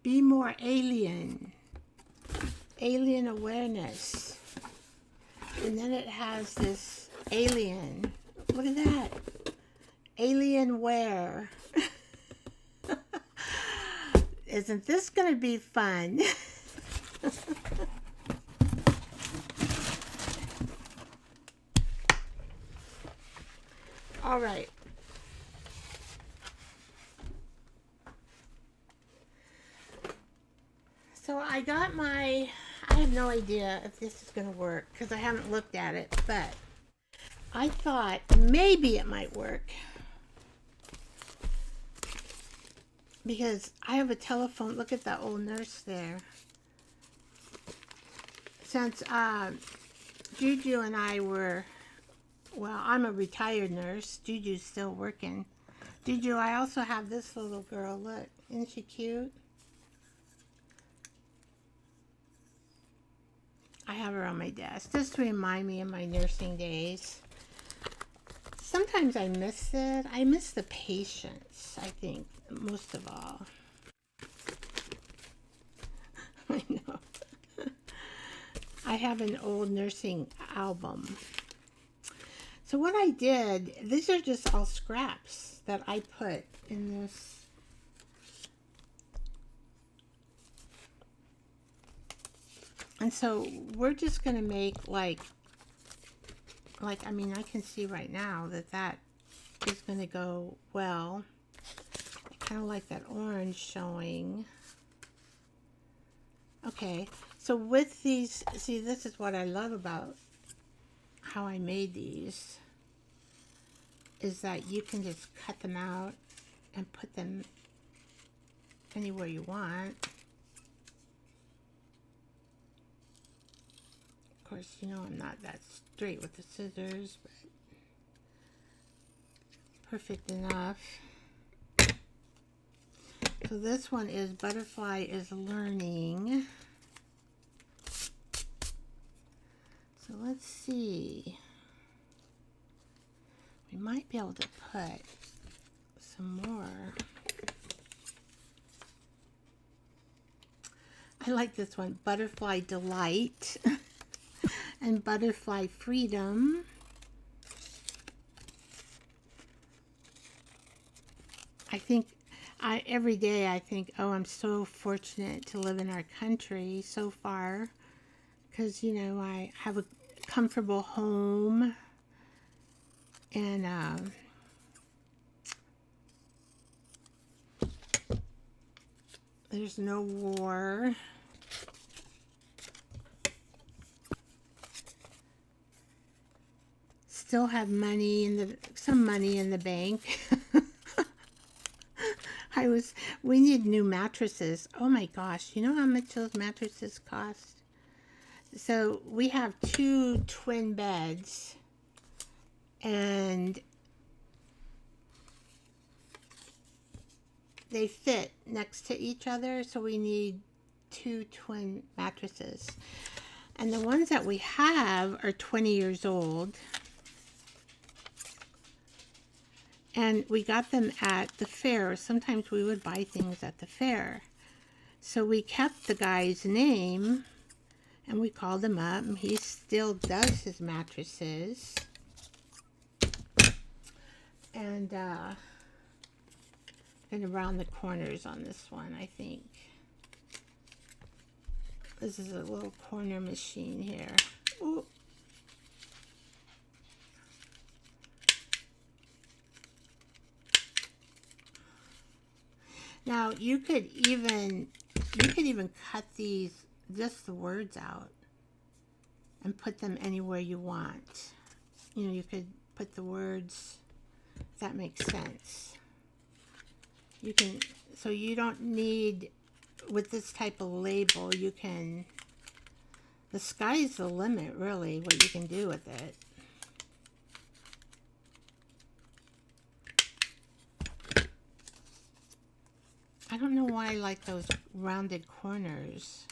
Be more alien. Alien awareness. And then it has this alien. Look at that. Alien wear. Isn't this going to be fun? All right. So I got my, I have no idea if this is going to work because I haven't looked at it, but I thought maybe it might work because I have a telephone. Look at that old nurse there. Since Juju and I were, well, I'm a retired nurse. Juju's still working. Juju, I also have this little girl. Look, isn't she cute? I have her on my desk just to remind me of my nursing days. Sometimes I miss it. I miss the patience, I think, most of all. I know. I have an old nursing album. So what I did, these are just all scraps that I put in this. And so we're just going to make like, I mean, I can see right now that that is going to go well. I kind of like that orange showing. Okay, so with these, see, this is what I love about how I made these, is that you can just cut them out and put them anywhere you want. Of course, you know I'm not that straight with the scissors, but perfect enough. So this one is Butterfly is Learning. So let's see. We might be able to put some more. I like this one, Butterfly Delight and Butterfly Freedom. I think every day I think, oh, I'm so fortunate to live in our country so far, because, you know, I have a comfortable home, and there's no war. Still have money in the, some money in the bank. We need new mattresses. Oh my gosh, you know how much those mattresses cost? So we have 2 twin beds, and they fit next to each other, so we need 2 twin mattresses. And the ones that we have are 20 years old. And we got them at the fair. Sometimes we would buy things at the fair. So we kept the guy's name, and we called him up, and he still does his mattresses. And around the corners on this one, I think. This is a little corner machine here. Ooh. Now you could even cut these, just the words out, and put them anywhere you want. You know, you could put the words, if that makes sense. You can, so you don't need, with this type of label, you can, the sky's the limit, really, what you can do with it. I don't know why I like those rounded corners,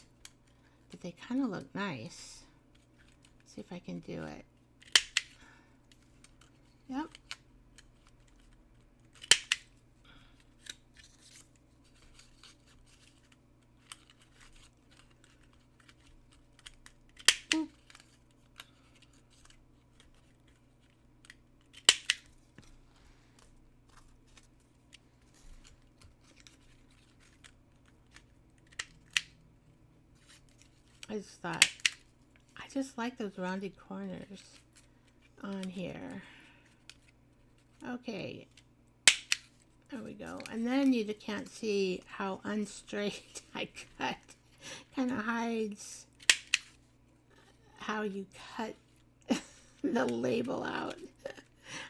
but but they kind of look nice. See if I can do it. Yep. Boop. I just thought, I just like those rounded corners on here. Okay, there we go. And then you can't see how unstraight I cut. Kind of hides how you cut the label out.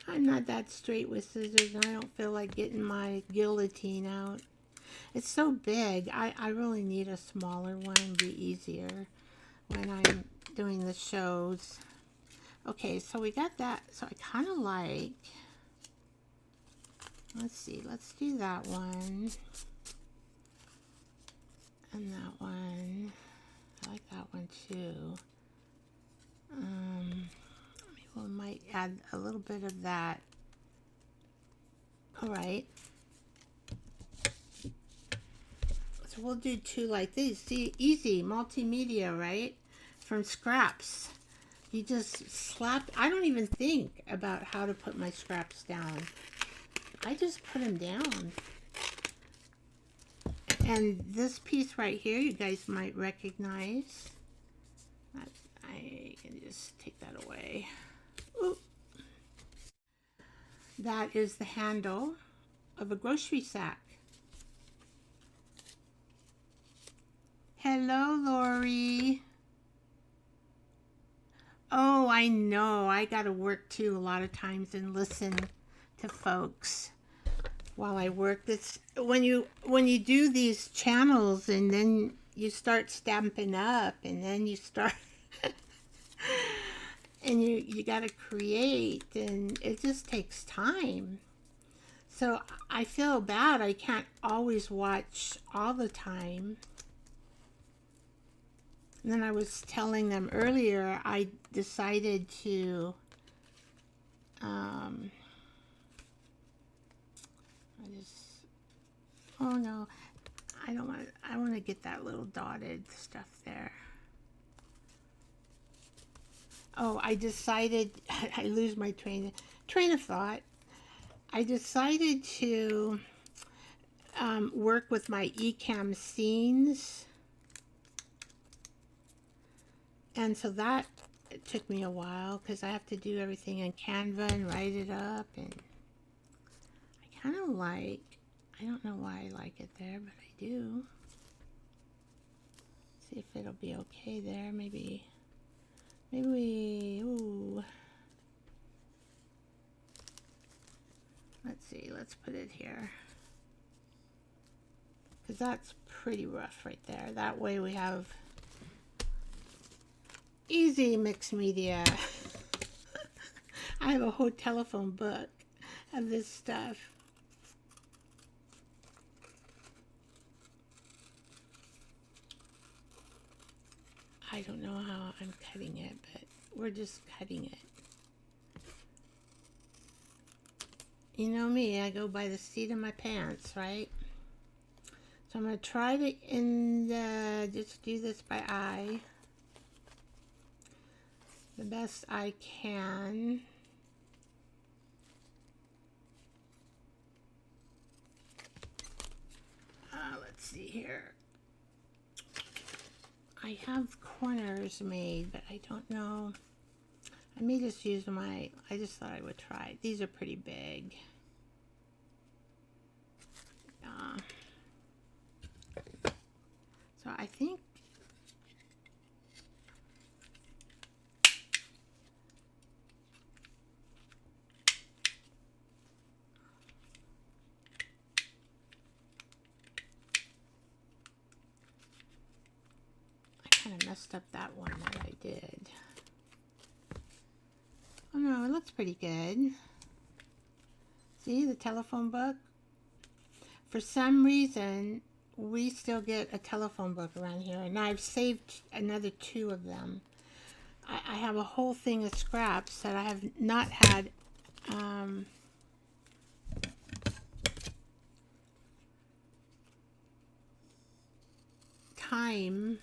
I'm not that straight with scissors, and I don't feel like getting my guillotine out. It's so big. I really need a smaller one. It'd be easier when I'm doing the shows. Okay, so we got that. So I kind of like, let's see, let's do that one. And that one. I like that one too. Maybe we might add a little bit of that. All right. So we'll do two like these. See, easy, multimedia, right? From scraps. You just slap. I don't even think about how to put my scraps down. I just put them down. And this piece right here, you guys might recognize. I can just take that away. Ooh. That is the handle of a grocery sack. Hello, Lori. Oh, I know. I got to work too a lot of times and listen to folks while I work. This when you do these channels and then you start Stampin' Up and then you start and you got to create, and it just takes time. So I feel bad. I can't always watch all the time. And then I was telling them earlier, I decided to, oh no, I don't want, I want to get that little dotted stuff there. Oh, I decided, I lose my train of thought. I decided to work with my eCam scenes. And so that it took me a while because I have to do everything in Canva and write it up. And I kind of like, I don't know why I like it there, but I do. See if it'll be okay there. Maybe we, ooh. Let's see, let's put it here. Because that's pretty rough right there. That way we have easy mixed media. I have a whole telephone book of this stuff. I don't know how I'm cutting it, but we're just cutting it. You know me, I go by the seat of my pants, right? So I'm going to try to just do this by eye the best I can. Let's see here. I have corners made, but I don't know. I may just use I just thought I would try. These are pretty big. So I think I kind of messed up that one that I did. Oh no, it looks pretty good. See the telephone book? For some reason, we still get a telephone book around here, and I've saved another 2 of them. I have a whole thing of scraps that I have not had time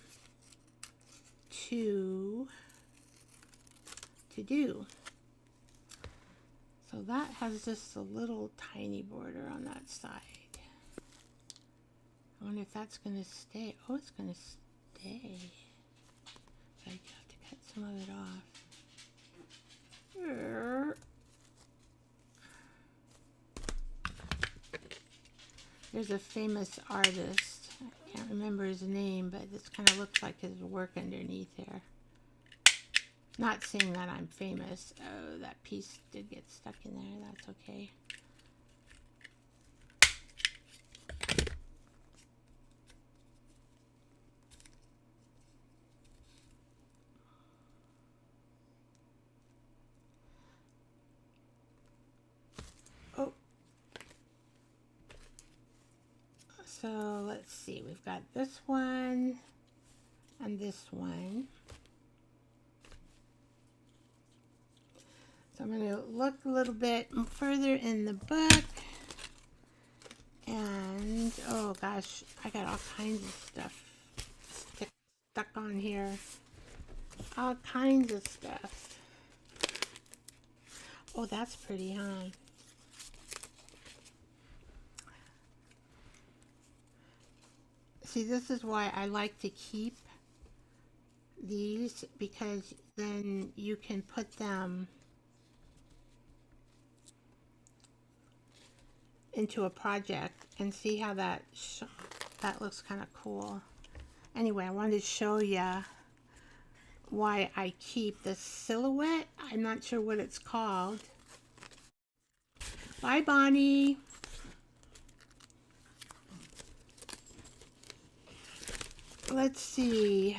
to do. So that has just a little tiny border on that side. I wonder if that's going to stay. Oh, it's going to stay. I have to cut some of it off. There's a famous artist. I can't remember his name, but this kind of looks like his work underneath there. Not saying that I'm famous. Oh, that piece did get stuck in there. That's okay. Oh. So let's see. We've got this one and this one. So I'm going to look a little bit further in the book. And, oh gosh, I got all kinds of stuff stuck on here. All kinds of stuff. Oh, that's pretty, huh? See, this is why I like to keep these, because then you can put them into a project and see how that looks kind of cool. Anyway, I wanted to show you why I keep this silhouette. I'm not sure what it's called. Bye, Bonnie. Let's see.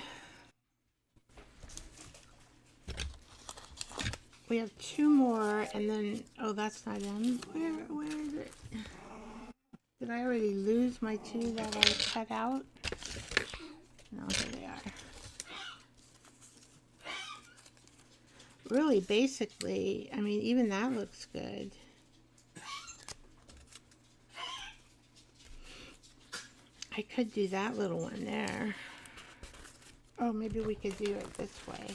We have 2 more, and then, oh, that's not in. Where is it? Did I already lose my 2 that I cut out? No, here they are. Really, basically, I mean, even that looks good. I could do that little one there. Oh, maybe we could do it this way.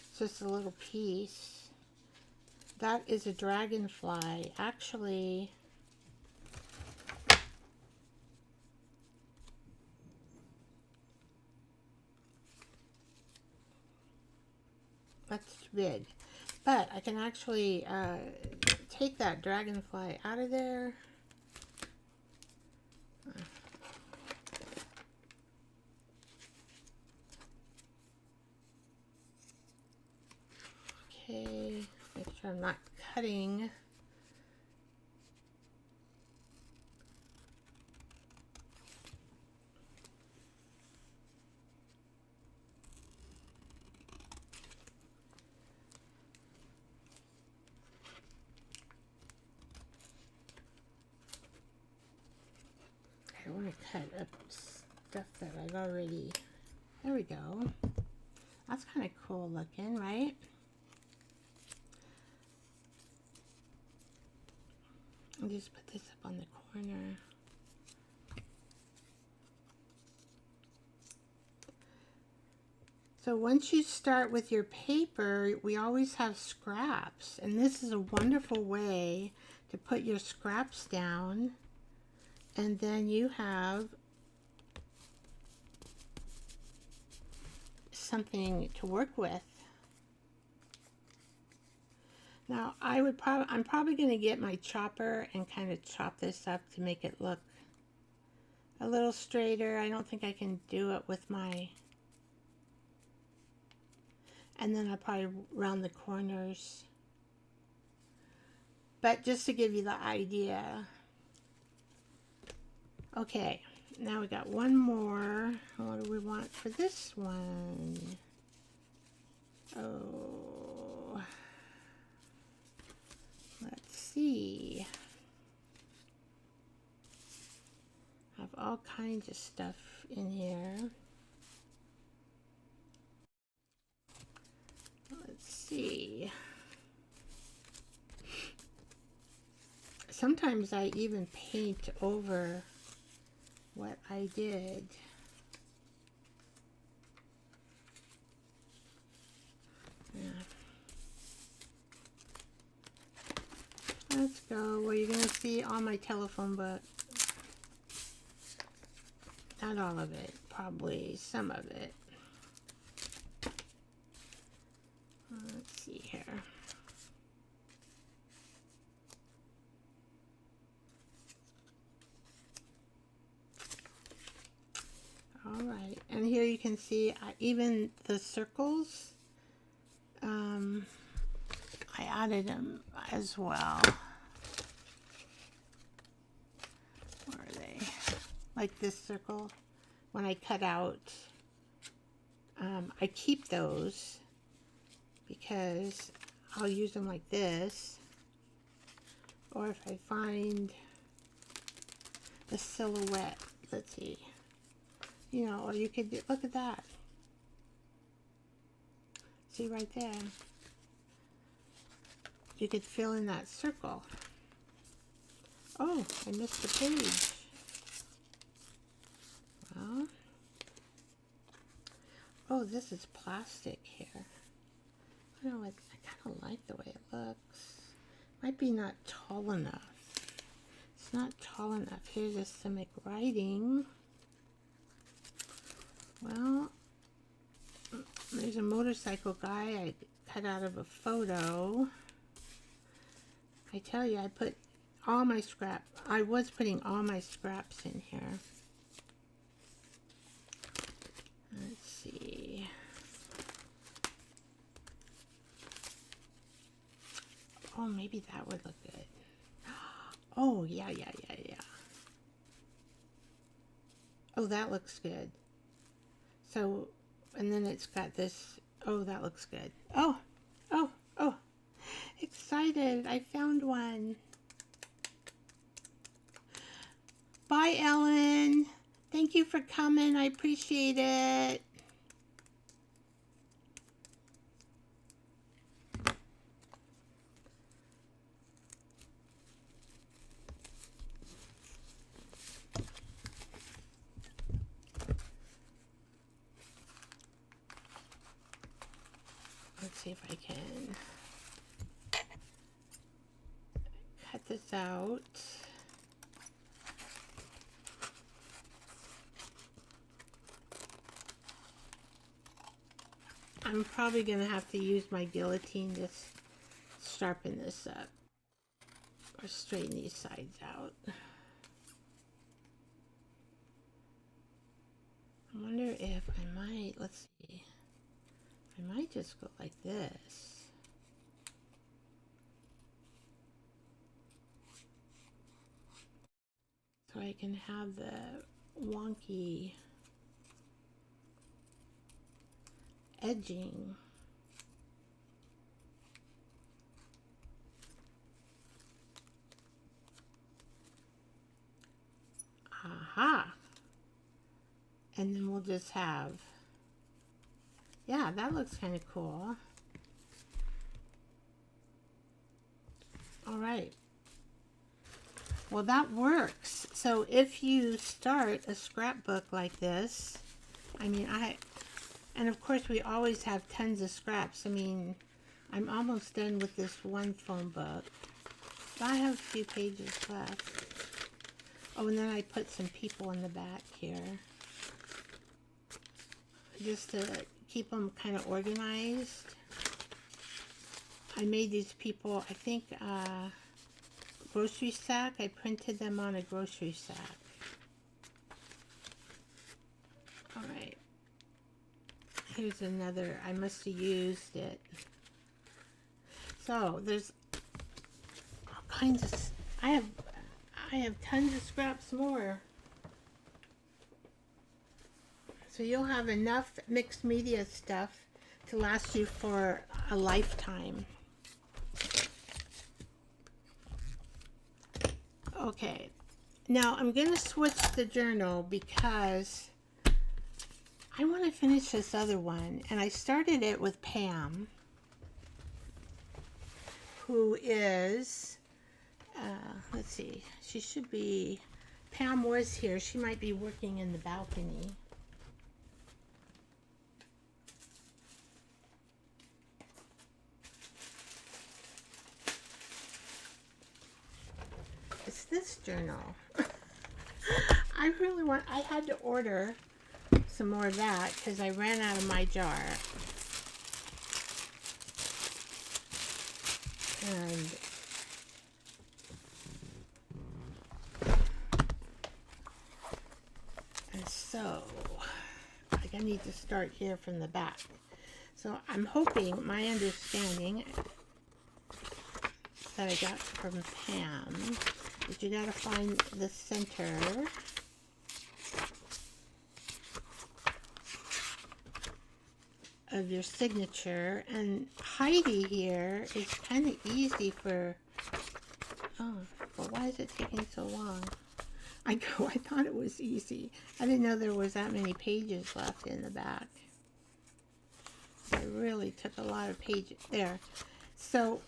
It's just a little piece. That is a dragonfly. Actually, that's too big. But I can actually take that dragonfly out of there. Okay, make sure I'm not cutting. I don't want to cut up stuff that I've already. There we go. That's kind of cool looking, right? I'll just put this up on the corner. So once you start with your paper, we always have scraps, and this is a wonderful way to put your scraps down, and then you have something to work with. Now I'm probably going to get my chopper and kind of chop this up to make it look a little straighter. I don't think I can do it with my, and then I'll probably round the corners. But just to give you the idea. Okay, now we got one more. What do we want for this one? Oh, let's see. all kinds of stuff in here. Let's see. Sometimes I even paint over what I did. Yeah. Let's go. Well, you're going to see all my telephone book. Not all of it, probably some of it. Let's see here. All right, and here you can see even the circles. I added them as well. Where are they? Like this circle, when I cut out, I keep those because I'll use them like this, or if I find the silhouette, let's see, you know, or you could do, look at that, see right there, you could fill in that circle. Oh, I missed the page. Well, oh, this is plastic here. I don't know, I kind of like the way it looks. Might be not tall enough. It's not tall enough. Here's a simic writing. Well, there's a motorcycle guy I cut out of a photo. I tell you, I put all my scrap. I was putting all my scraps in here. Let's see. Oh, maybe that would look good. Oh, yeah. Oh, that looks good. So, and then it's got this. Oh, that looks good. Oh. Excited. I found one. Bye, Ellen. Thank you for coming. I appreciate it. Let's see if I can cut this out. I'm probably going to have to use my guillotine to sharpen this up or straighten these sides out. I wonder if I might, let's see, I might just go like this. So I can have the wonky edging. Aha! And then we'll just have, yeah, that looks kind of cool. All right. Well, that works. So if you start a scrapbook like this, I mean, and of course we always have tons of scraps. I mean, I'm almost done with this one phone book. So I have a few pages left. Oh, and then I put some people in the back here, just to keep them kind of organized. I made these people, I think, grocery sack. I printed them on a grocery sack. All right. Here's another. I must have used it. So there's all kinds of. I have tons of scraps more. So you'll have enough mixed media stuff to last you for a lifetime. Okay, Now I'm going to switch the journal because I want to finish this other one. And I started it with Pam, who is, let's see, she should be, Pam was here. She might be working in the balcony. It's this journal. I really want, I had to order some more of that because I ran out of my jar. And so I need to start here from the back. So I'm hoping, my understanding that I got from Pam, is you gotta find the center of your signature. And Heidi here is kind of easy for, oh, but why is it taking so long? I thought it was easy. I didn't know there was that many pages left in the back. I really took a lot of pages there. So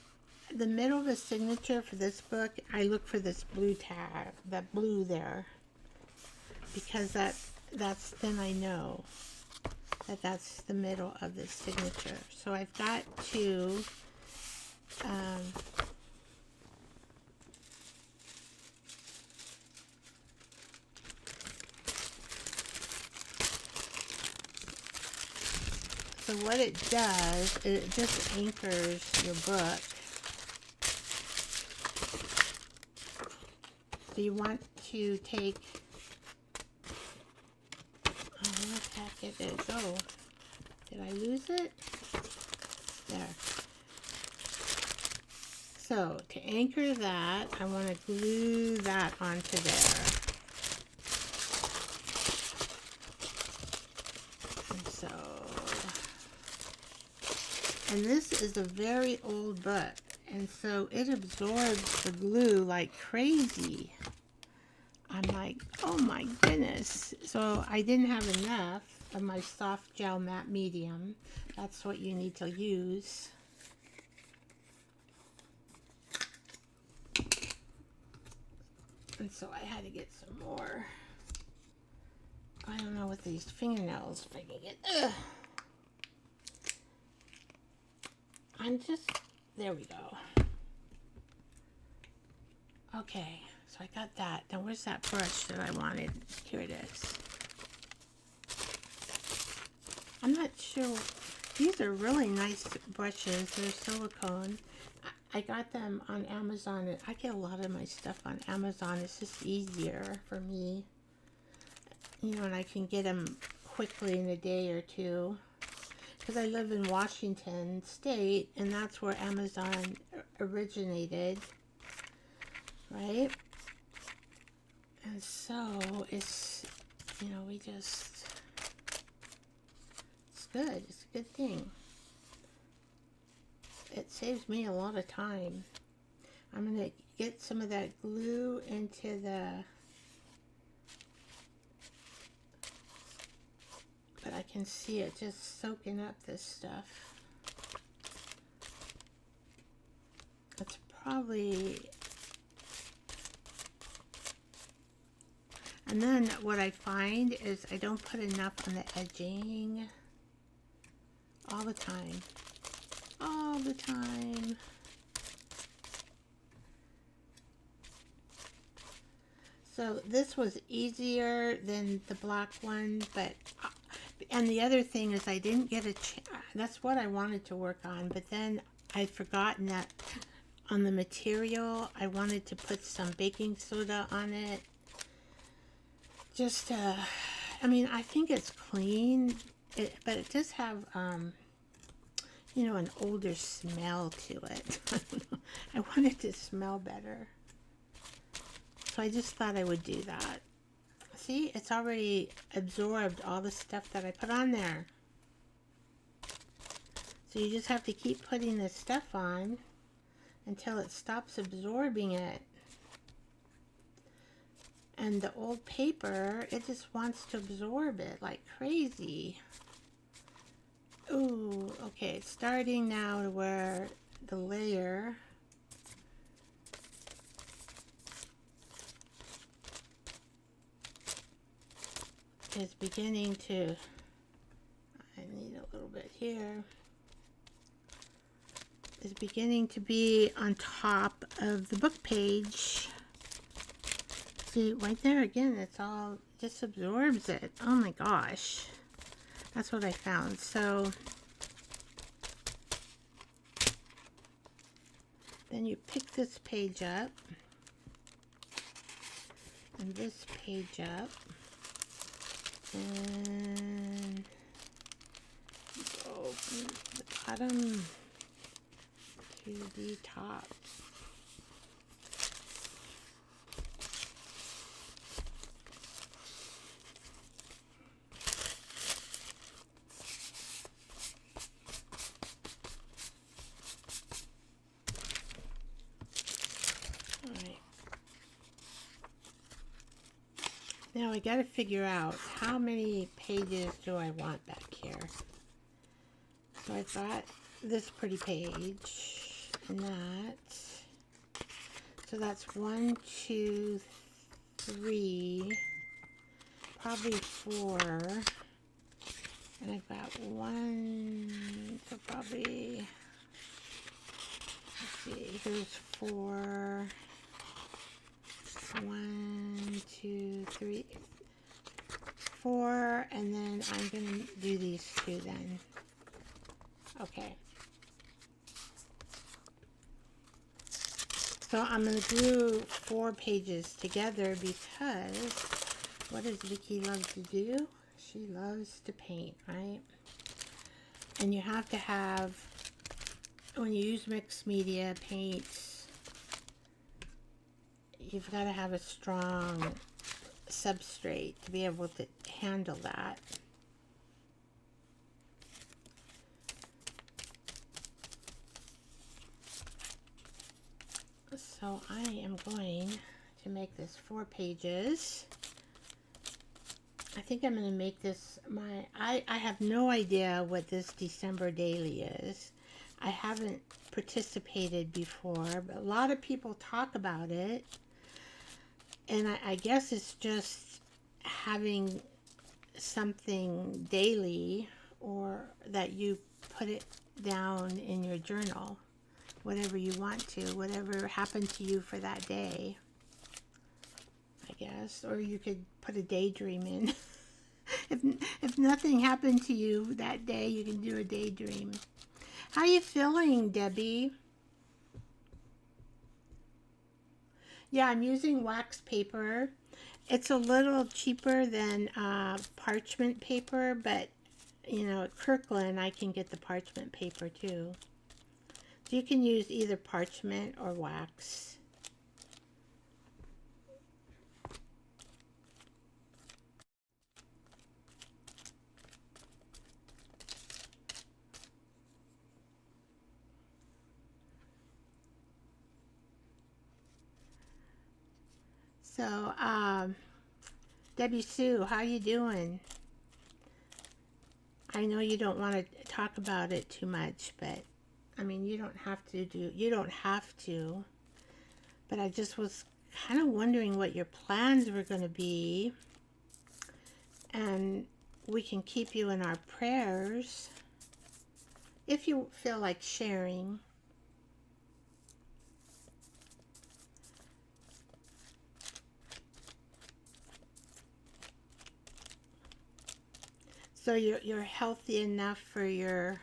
the middle of the signature for this book, I look for this blue tag, that blue there, because that's then I know that that's the middle of the signature. So I've got to so what it does, it just anchors your book. So you want to take, oh, where the heck did it go? Did I lose it? There. So to anchor that, I want to glue that onto there. And so, and this is a very old book, and so it absorbs the glue like crazy. I'm like, oh my goodness. So I didn't have enough of my soft gel matte medium. That's what you need to use. And so I had to get some more. I don't know with these fingernails if I can get, ugh. I'm just, there we go. Okay. So I got that. Now where's that brush that I wanted? Here it is. I'm not sure. These are really nice brushes. They're silicone. I got them on Amazon. I get a lot of my stuff on Amazon. It's just easier for me. You know, and I can get them quickly in a day or two. Because I live in Washington State, and that's where Amazon originated. Right? And so it's, you know, we just, it's good. It's a good thing. It saves me a lot of time. I'm going to get some of that glue into the, but I can see it just soaking up this stuff. It's probably, and then what I find is I don't put enough on the edging all the time. All the time. So this was easier than the black one, but, and the other thing is I didn't get a, that's what I wanted to work on, but then I'd forgotten that on the material, I wanted to put some baking soda on it. Just, I mean, I think it's clean, but it does have, you know, an older smell to it. I don't know. I want it to smell better. So I just thought I would do that. See, it's already absorbed all the stuff that I put on there. So you just have to keep putting this stuff on until it stops absorbing it. And the old paper, it just wants to absorb it like crazy. Ooh, okay, it's starting now to where the layer is beginning to, I need a little bit here, is beginning to be on top of the book page. See, right there again, it's all, just absorbs it. Oh my gosh. That's what I found. So then you pick this page up and this page up and go from the bottom to the top. Now I got to figure out how many pages do I want back here. So I've got this pretty page and that. So that's 1, 2, 3, probably 4. And I've got 1, so probably, let's see, here's 4. 1, 2, 3, 4, and then I'm going to do these two then. Okay. So I'm going to glue 4 pages together because what does Vicky love to do? She loves to paint, right? And you have to have, when you use mixed media paints, you've got to have a strong substrate to be able to handle that. So I am going to make this 4 pages. I think I'm going to make this my, I have no idea what this December daily is. I haven't participated before, but a lot of people talk about it. And I guess it's just having something daily, or that you put it down in your journal, whatever you want to, whatever happened to you for that day, I guess. Or you could put a daydream in. If nothing happened to you that day, you can do a daydream. How are you feeling, Debbie? Yeah, I'm using wax paper. It's a little cheaper than parchment paper, but you know, at Kirkland I can get the parchment paper too. So you can use either parchment or wax. So, Debbie Sue, how you doing? I know you don't want to talk about it too much, but I mean, you don't have to, but I just was kind of wondering what your plans were going to be, and we can keep you in our prayers if you feel like sharing. So you're healthy enough for your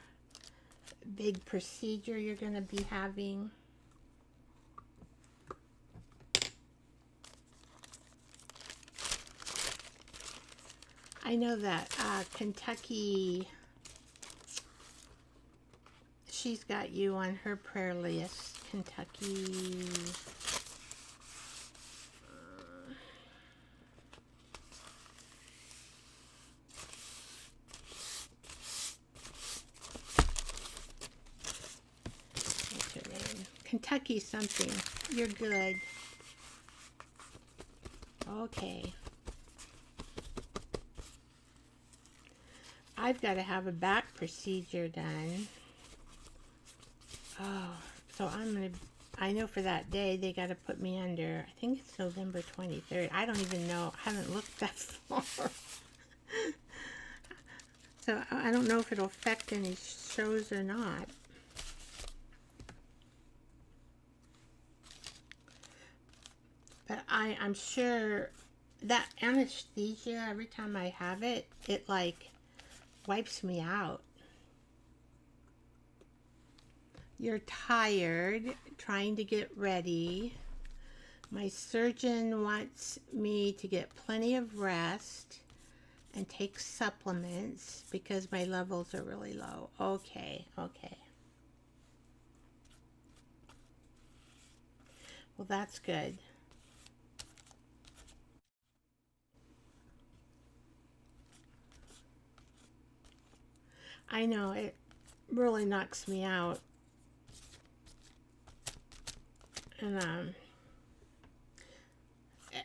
big procedure you're going to be having? I know that Kentucky, she's got you on her prayer list. Kentucky. What's her name? Kentucky something. You're good. Okay. I've got to have a back procedure done. Oh, so I know for that day they got to put me under, I think it's November 23rd. I don't even know. I haven't looked that far. So I don't know if it'll affect any shows or not. But I'm sure that anesthesia, every time I have it, it like wipes me out. You're tired, trying to get ready. My surgeon wants me to get plenty of rest and take supplements because my levels are really low. Okay, okay. Well, that's good. I know, it really knocks me out. And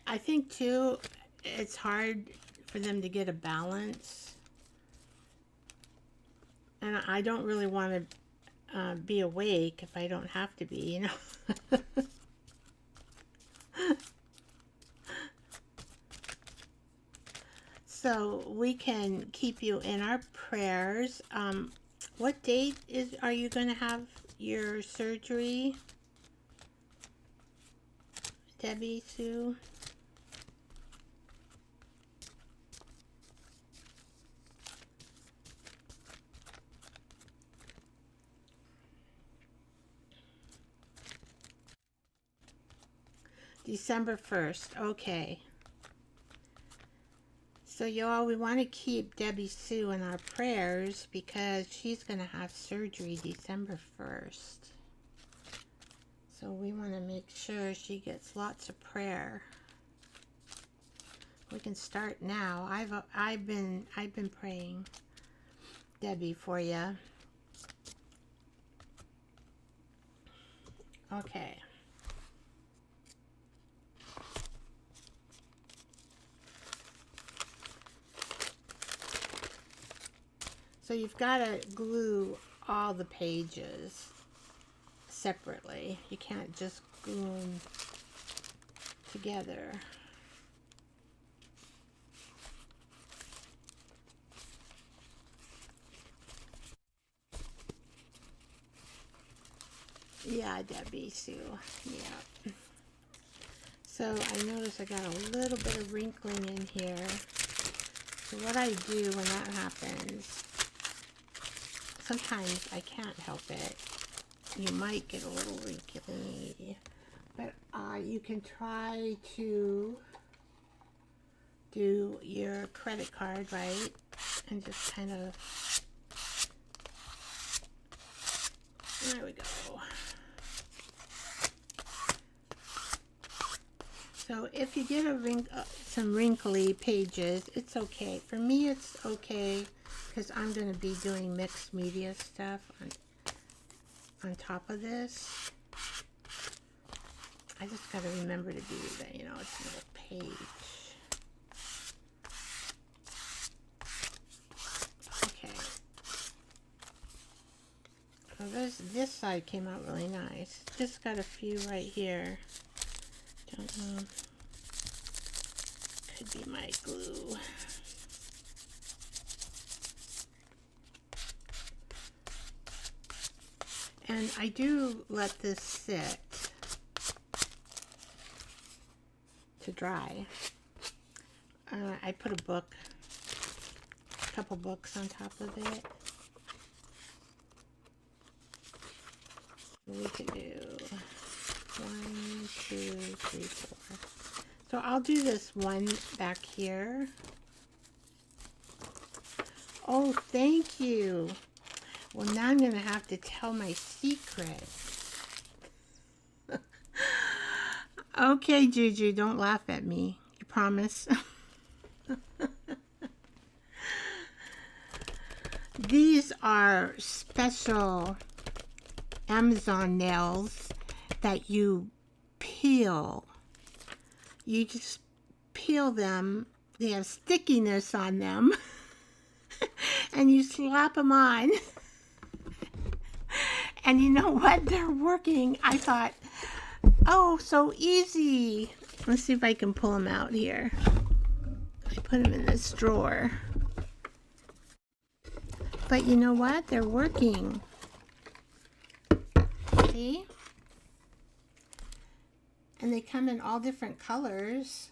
I think too, it's hard for them to get a balance. And I don't really want to be awake if I don't have to be, you know. So we can keep you in our prayers. What date are you going to have your surgery, Debbie Sue? December 1st. Okay. So y'all, we want to keep Debbie Sue in our prayers because she's going to have surgery December 1st. So we want to make sure she gets lots of prayer. We can start now. I've been praying, Debbie, for you. Okay. So you've got to glue all the pages separately. You can't just glue them together. Yeah, Debbie Sue. Yeah. So I notice I got a little bit of wrinkling in here. So what I do when that happens, sometimes I can't help it. You might get a little wrinkly, but you can try to do your credit card right and just kind of, there we go. So if you get some wrinkly pages, it's okay. For me, it's okay because I'm going to be doing mixed media stuff on top of this. I just got to remember to do that, you know, it's a little page. Okay. Well, this side came out really nice. Just got a few right here. Don't know. Could be my glue. And I do let this sit to dry. I put a couple books on top of it. We can do 1, 2, 3, 4. So I'll do this one back here. Oh, thank you. Well, now I'm going to have to tell my secret. Okay, Juju, don't laugh at me. You promise? These are special Amazon nails that you peel. You just peel them, they have stickiness on them, and you slap them on. And you know what? They're working. I thought, oh, so easy. Let's see if I can pull them out here. I put them in this drawer. But you know what? They're working. See? And they come in all different colors.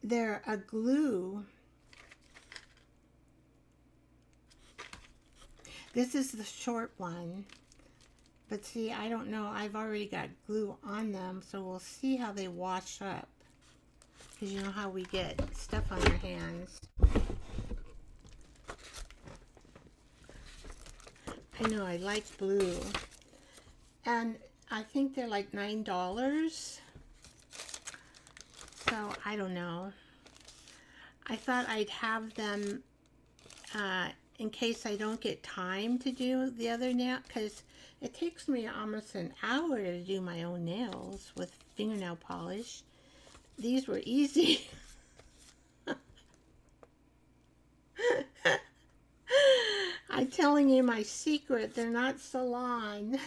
They're a glue. This is the short one. But see, I don't know. I've already got glue on them, so we'll see how they wash up. Because you know how we get stuff on our hands. I know, I like blue. And I think they're like $9. So, I don't know. I thought I'd have them in case I don't get time to do the other nail, because it takes me almost an hour to do my own nails with fingernail polish. These were easy. I'm telling you my secret, they're not salon.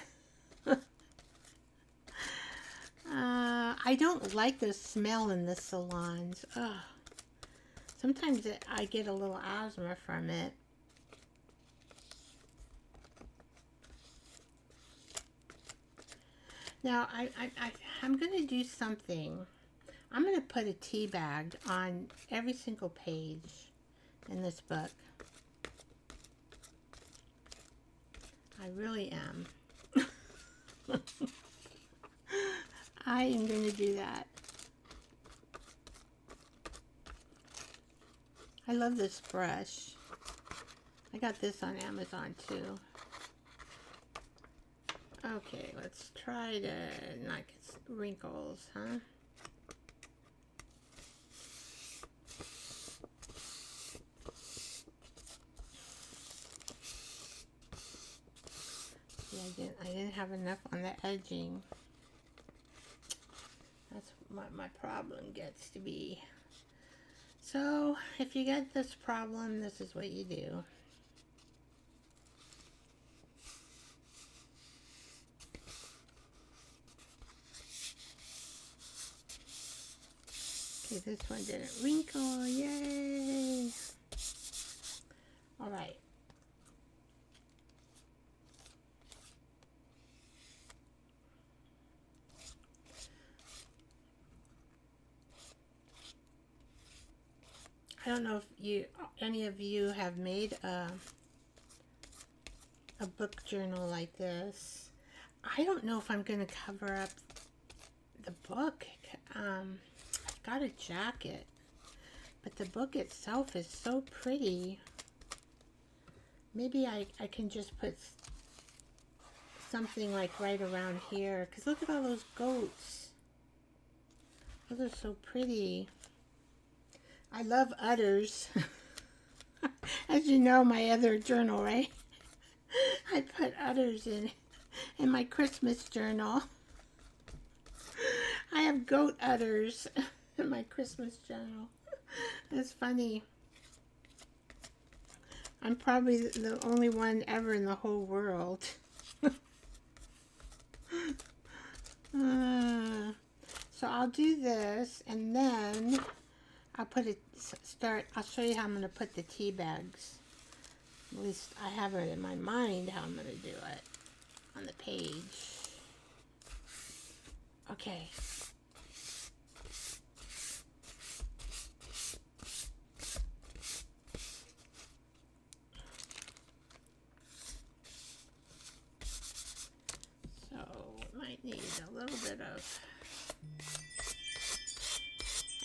I don't like the smell in the salons. Ugh. Sometimes I get a little asthma from it. Now, I'm going to do something. I'm going to put a tea bag on every single page in this book. I really am. I am going to do that. I love this brush. I got this on Amazon too. Okay, let's try to not get wrinkles, huh? See, I didn't have enough on the edging. That's what my problem gets to be. So, if you get this problem, this is what you do. Okay, this one didn't wrinkle, yay! Alright. I don't know if any of you have made a book journal like this. I don't know if I'm going to cover up the book. I've got a jacket, but the book itself is so pretty. Maybe I can just put something like right around here, because look at all those goats. Those are so pretty. I love udders. As you know, my other journal, right? I put udders in my Christmas journal. I have goat udders in my Christmas journal. That's funny. I'm probably the only one ever in the whole world. So I'll do this, and then I'll put it, I'll show you how I'm going to put the tea bags. At least I have it in my mind how I'm going to do it on the page. Okay. So, might need a little bit of...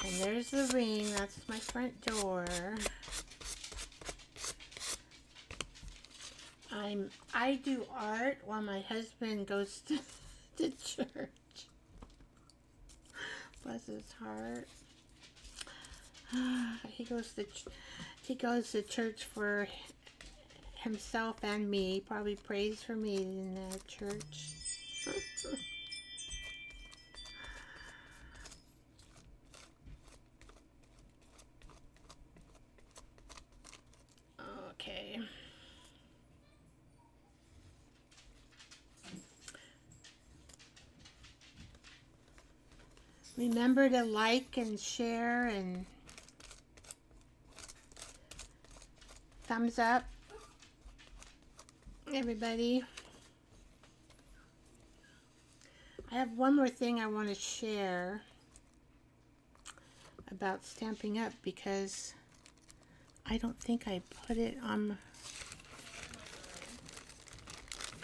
And there's the ring. That's my front door. I do art while my husband goes to church. Bless his heart. He goes to church for himself and me. He probably prays for me in that church. Okay. Remember to like and share and thumbs up, everybody. I have one more thing I want to share about Stampin' Up because I don't think I put it on.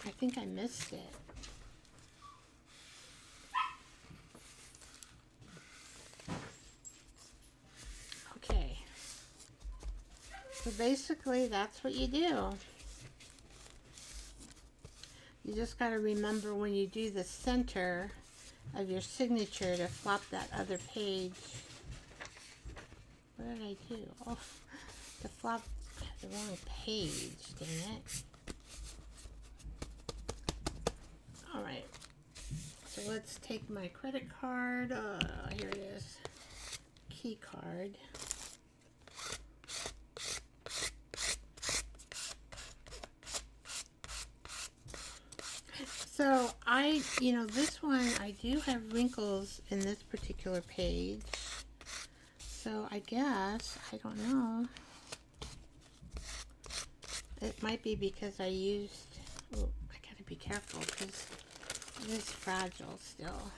I think I missed it. Okay. So basically, that's what you do. You just got to remember when you do the center of your signature to flop that other page. What did I do? Oh, to flop the wrong page, dang it. Alright, so let's take my credit card. Here it is. Key card. So this one, I do have wrinkles in this particular page. So I guess, I don't know. It might be because I used, oh, I gotta be careful because it is fragile still.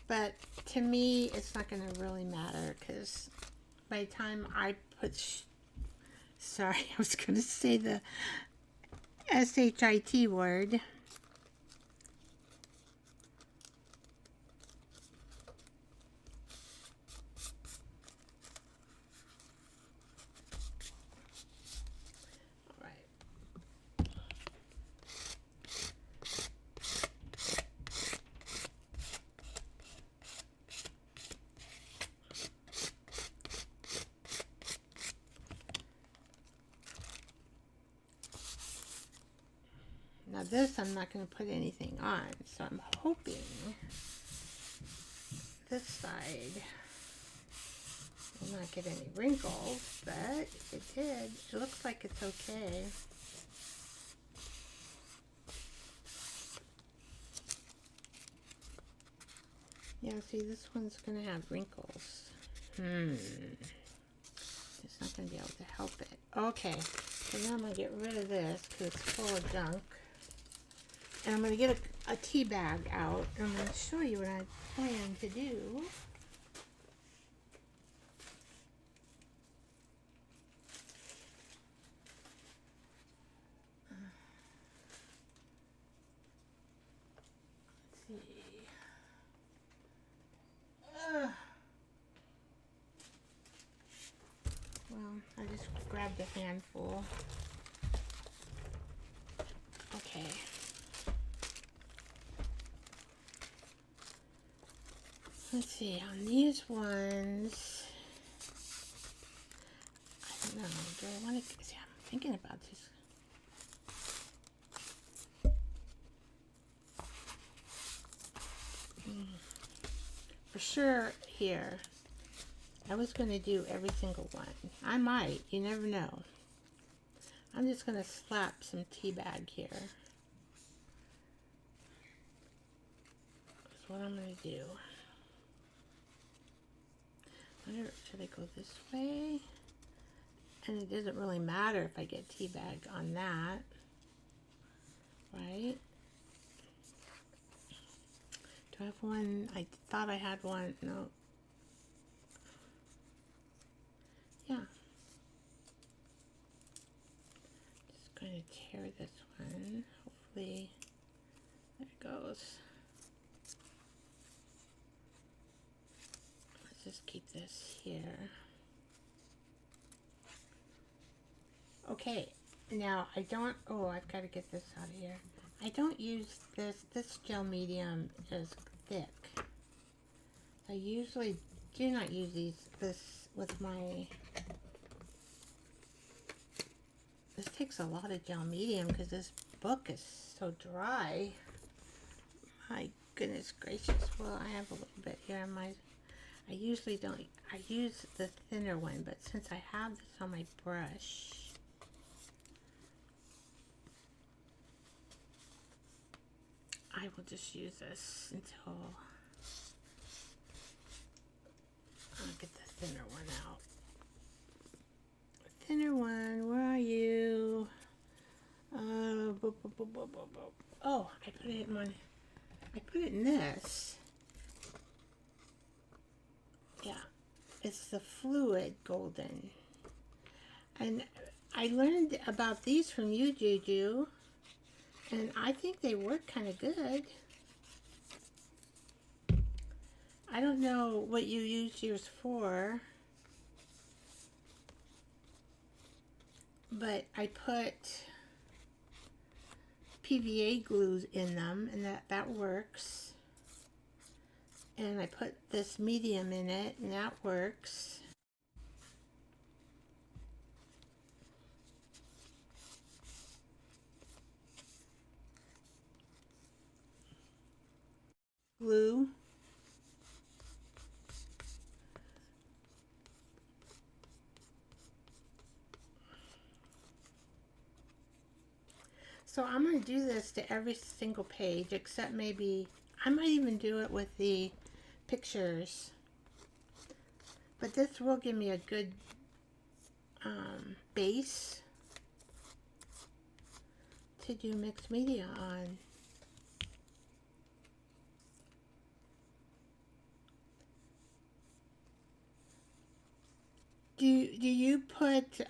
But to me, it's not gonna really matter because by the time I put, sorry, I was gonna say the S-H-I-T word. Now this I'm not going to put anything on, so I'm hoping this side will not get any wrinkles, but if it did, it looks like it's okay. Yeah, see, this one's going to have wrinkles. It's not going to be able to help it. Okay, so now I'm going to get rid of this because it's full of junk. And I'm going to get a tea bag out, and I'm going to show you what I plan to do. Let's see. Well, I just grabbed a handful. Okay. Let's see, on these ones, I don't know, do I want to, see, I'm thinking about this. For sure, here, I was going to do every single one. I might, you never know. I'm just going to slap some tea bag here. That's what I'm going to do. Should I go this way? And it doesn't really matter if I get tea bag on that, right? Do I have one? I thought I had one. No. Yeah. Just going to tear this one. Hopefully, there it goes. Just keep this here. Okay, now I don't, oh, I've got to get this out of here. I don't use this gel medium is thick. I usually do not use this with my, this takes a lot of gel medium because this book is so dry. My goodness gracious. Well, I have a little bit here on my, I usually don't, I use the thinner one, but since I have this on my brush, I will just use this until I'll get the thinner one out. Thinner one, where are you? Oh, I put it in my, I put it in this. Yeah, it's the fluid golden. And I learned about these from you, Juju, and I think they work kind of good. I don't know what you use yours for, but I put PVA glues in them, and that works. And I put this medium in it, and that works. Glue. So I'm going to do this to every single page, except maybe, I might even do it with the pictures. But this will give me a good base to do mixed media on. Do you put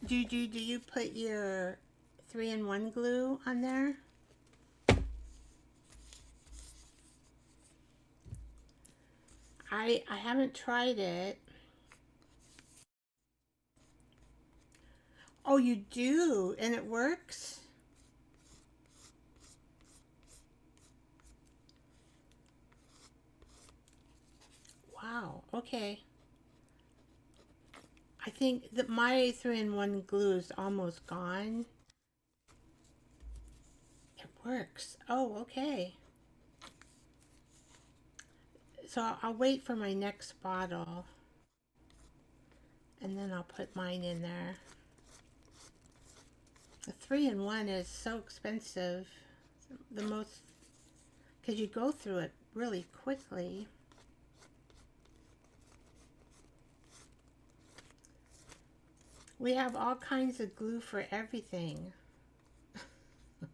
do you put your 3-in-1 glue on there? I haven't tried it. Oh, you do, and it works? Wow, okay. I think that my 3-in-1 glue is almost gone. It works. Oh, okay. So I'll wait for my next bottle, and then I'll put mine in there. The 3-in-1 is so expensive. The most, because you go through it really quickly. We have all kinds of glue for everything.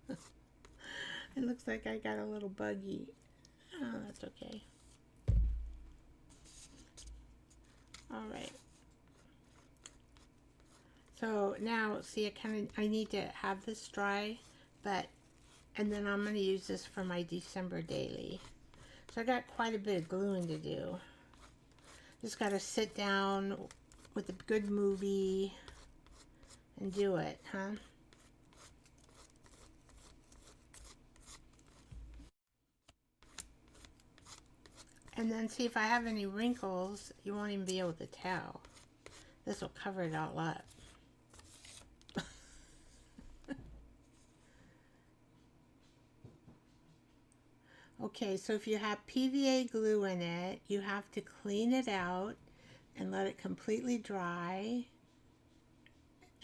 It looks like I got a little buggy. Oh, that's okay. All right. So now, see, I need to have this dry, and then I'm going to use this for my December daily. So I got quite a bit of gluing to do. Just got to sit down with a good movie and do it, huh? And then see if I have any wrinkles, you won't even be able to tell. This will cover it all up. Okay, so if you have PVA glue in it, you have to clean it out and let it completely dry.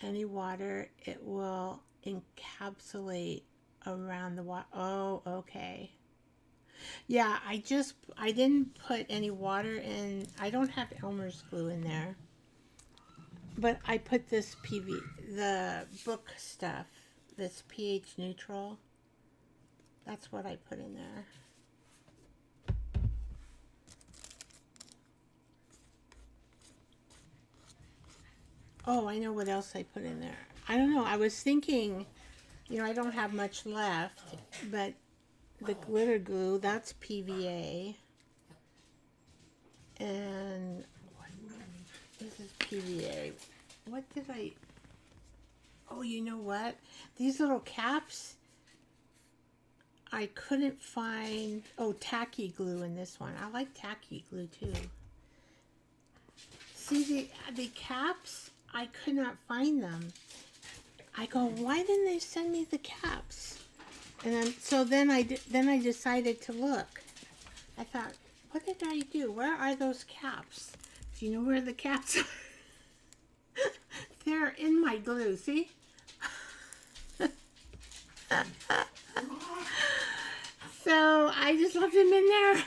Any water, it will encapsulate around the water. Oh, okay. Yeah, I didn't put any water in. I don't have Elmer's glue in there. But I put this the book stuff, this pH neutral. That's what I put in there. Oh, I know what else I put in there. I don't know. I was thinking, you know, I don't have much left, but the glitter glue, that's PVA. And this is PVA. What did I... Oh, you know what? These little caps, I couldn't find... Oh, tacky glue in this one. I like tacky glue too. See, the caps, I could not find them. I go, why didn't they send me the caps? And then I decided to look. I thought, what did I do? Where are those caps? Do you know where the caps are? They're in my glue, see? So I just left them in there.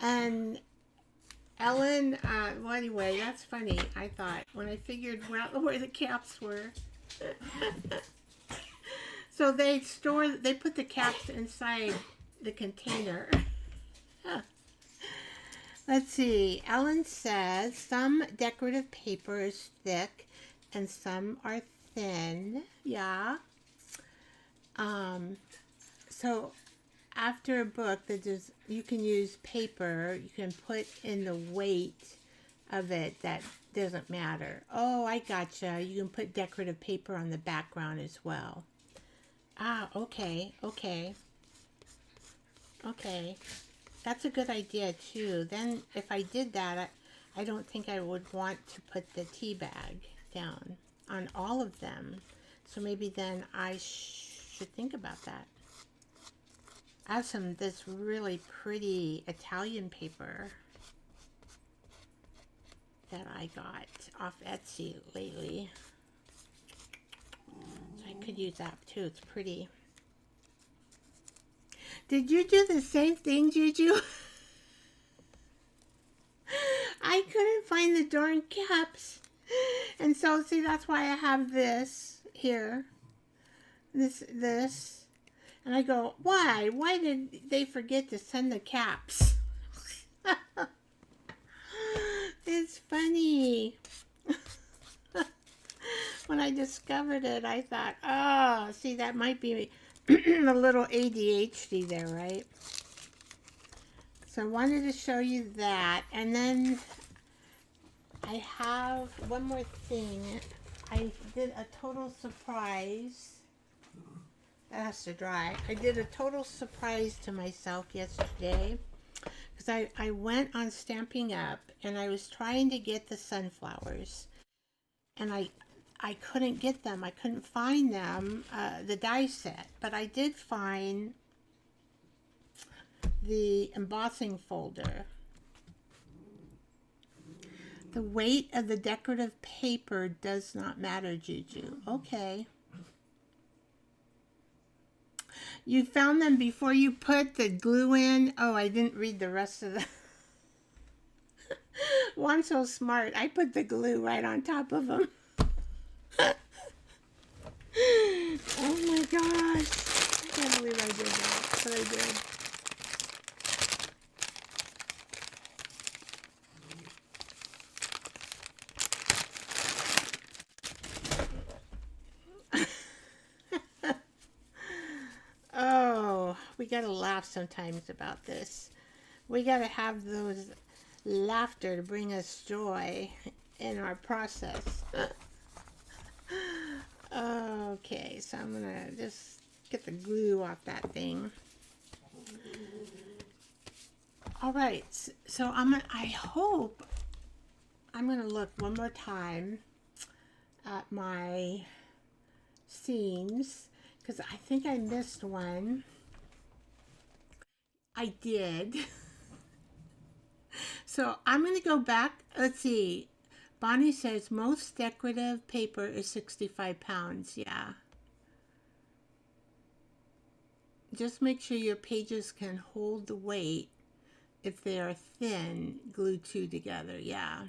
And Ellen, well, anyway, that's funny. I thought when I figured out where the caps were. So they put the caps inside the container. Let's see. Ellen says some decorative paper is thick and some are thin. Yeah. So after a book you can use paper, you can put in the weight of it that doesn't matter. Oh, I gotcha. You can put decorative paper on the background as well. Ah, okay. That's a good idea too. Then if I did that, I don't think I would want to put the tea bag down on all of them. So maybe then I should think about that. I have this really pretty Italian paper that I got off Etsy lately. So I could use that too. It's pretty. Did you do the same thing, Juju? I couldn't find the darn caps. And so, see, that's why I have this here. This. And I go, why? Why did they forget to send the caps? It's funny. When I discovered it, I thought, oh, see, that might be a little ADHD there, right? So I wanted to show you that. And then I have one more thing. I did a total surprise. That has to dry. I did a total surprise to myself yesterday because I went on Stampin' Up and I was trying to get the sunflowers and I couldn't get them. I couldn't find them, the die set, but I did find the embossing folder. The weight of the decorative paper does not matter, Juju. Okay. You found them before you put the glue in? Oh, I didn't read the rest of the... Well, I'm so smart. I put the glue right on top of them. Oh my gosh. I can't believe I did that, but I did. Oh, we gotta laugh sometimes about this. We gotta have those laughter to bring us joy in our process. Okay, so I'm gonna just get the glue off that thing. All right, so I hope I'm gonna look one more time at my seams because I think I missed one. I did. So I'm gonna go back. Let's see. Bonnie says most decorative paper is 65 pounds. Yeah. Just make sure your pages can hold the weight. If they are thin, glue two together. Yeah.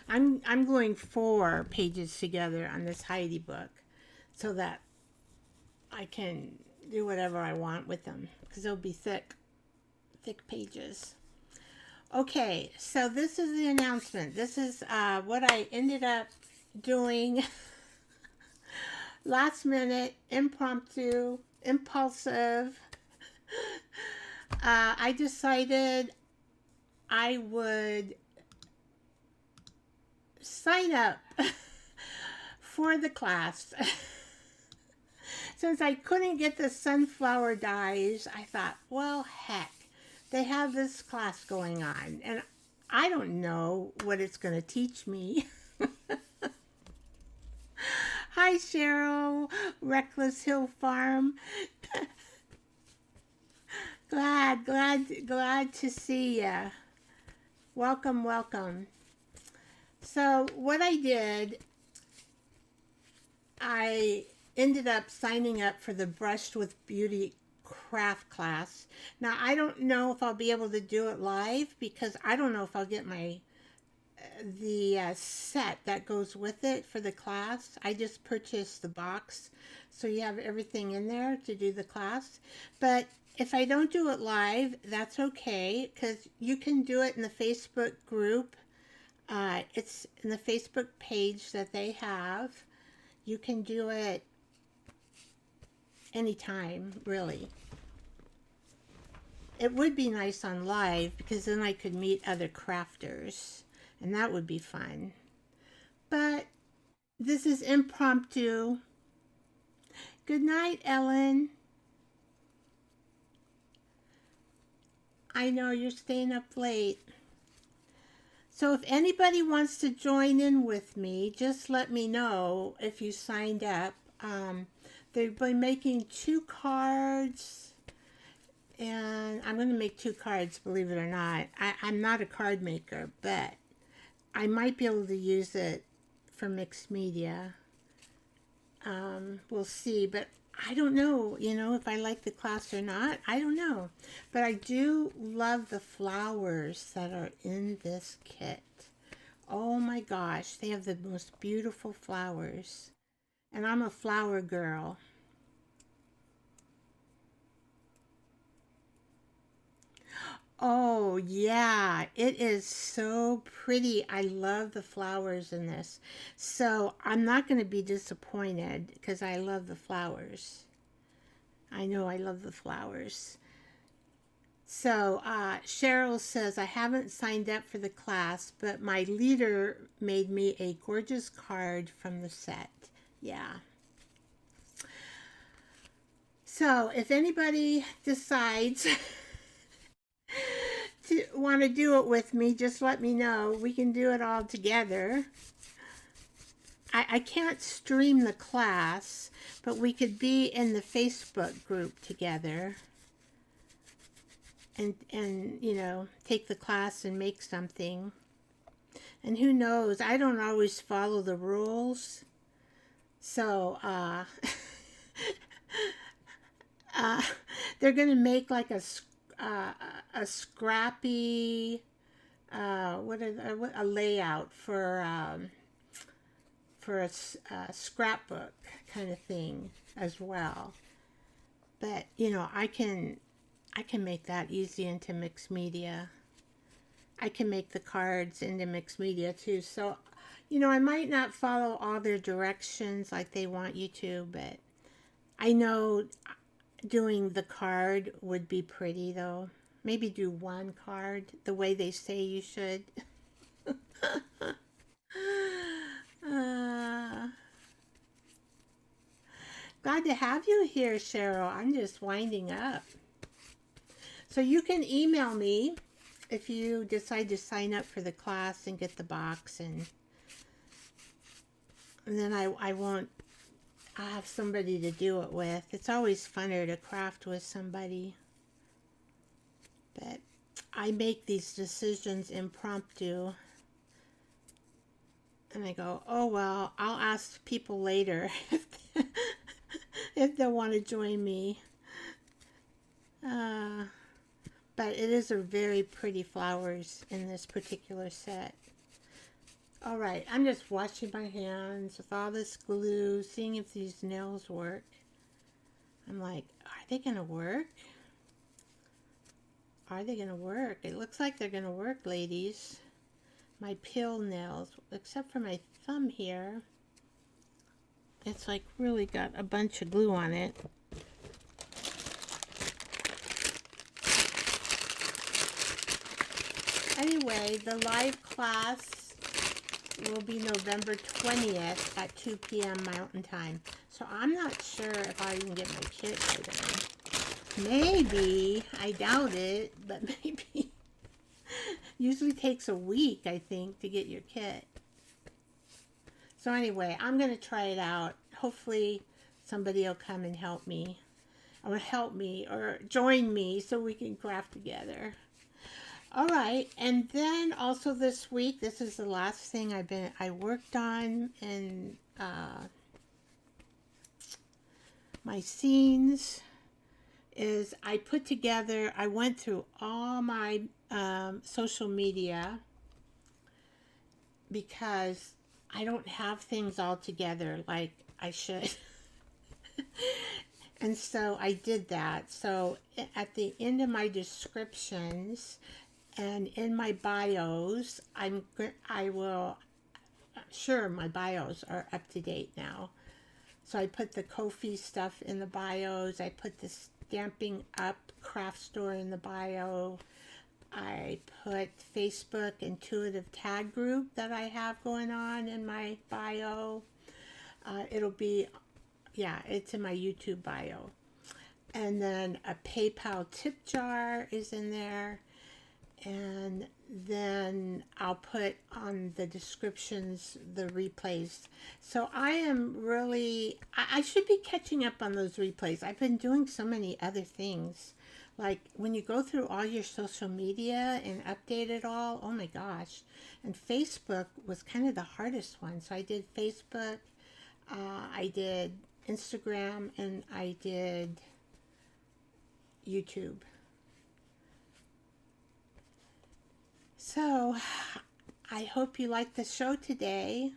I'm gluing 4 pages together on this Heidi book so that I can do whatever I want with them because they'll be thick pages. Okay, so this is the announcement. This is what I ended up doing last minute, impromptu, impulsive. I decided I would sign up for the class. Since I couldn't get the sunflower dyes, I thought, well, heck, they have this class going on, and I don't know what it's going to teach me. Hi, Cheryl, Reckless Hill Farm. Glad to see ya. Welcome, welcome. So what I did, I ended up signing up for the Brushed with Beauty craft class. Now, I don't know if I'll be able to do it live because I don't know if I'll get the set that goes with it for the class. I just purchased the box, so you have everything in there to do the class. But if I don't do it live, that's okay, because you can do it in the Facebook group. It's in the Facebook page that they have. You can do it anytime, really. It would be nice on live, because then I could meet other crafters, and that would be fun. But this is impromptu. Good night, Ellen. I know you're staying up late. So if anybody wants to join in with me, just let me know if you signed up. They've been making 2 cards, and I'm going to make 2 cards, believe it or not. I'm not a card maker, but I might be able to use it for mixed media. We'll see, but I don't know, if I like the class or not. I don't know. But I do love the flowers that are in this kit. Oh my gosh, they have the most beautiful flowers. And I'm a flower girl. Oh yeah, it is so pretty. I love the flowers in this. So I'm not going to be disappointed because I love the flowers. I know I love the flowers. So Cheryl says, I haven't signed up for the class, but my leader made me a gorgeous card from the set. Yeah. So if anybody decides to want to do it with me, just let me know. We can do it all together. I can't stream the class, but we could be in the Facebook group together and take the class and make something. And who knows, I don't always follow the rules. So they're going to make like a scrappy a layout for a scrapbook kind of thing as well. But I can make that easy into mixed media. I can make the cards into mixed media too. So I might not follow all their directions like they want you to, but I know doing the card would be pretty though. Maybe do 1 card the way they say you should. Glad to have you here, Cheryl. I'm just winding up. So you can email me if you decide to sign up for the class and get the box, and then I'll have somebody to do it with. It's always funner to craft with somebody. But I make these decisions impromptu. And I go, oh, well, I'll ask people later if they want to join me. But it is a very pretty flowers in this particular set. All right, I'm just washing my hands with all this glue, seeing if these nails work. I'm like, are they going to work? Are they going to work? It looks like they're going to work, ladies. My pill nails, except for my thumb here. It's like really got a bunch of glue on it. Anyway, the live class will be November 20th at 2 p.m. Mountain Time. So I'm not sure if I can get my kit by then. Maybe. I doubt it, but maybe. Usually takes a week, I think, to get your kit. So anyway, I'm going to try it out. Hopefully somebody will come and help me. Or join me so we can craft together. All right, and then also this week, this is the last thing I worked on in my scenes, is I went through all my social media because I don't have things all together like I should. And so I did that. So at the end of my descriptions and in my bios, sure my bios are up to date now. So I put the Ko-fi stuff in the bios. I put the Stampin Up craft store in the bio. I put Facebook intuitive tag group that I have going on in my bio. It's in my YouTube bio. And then a PayPal tip jar is in there. And then I'll put on the descriptions the replays. So I should be catching up on those replays. I've been doing so many other things. Like when you go through all your social media and update it all, oh my gosh. And Facebook was kind of the hardest one. So I did Facebook, I did Instagram, and I did YouTube. So I hope you liked the show today.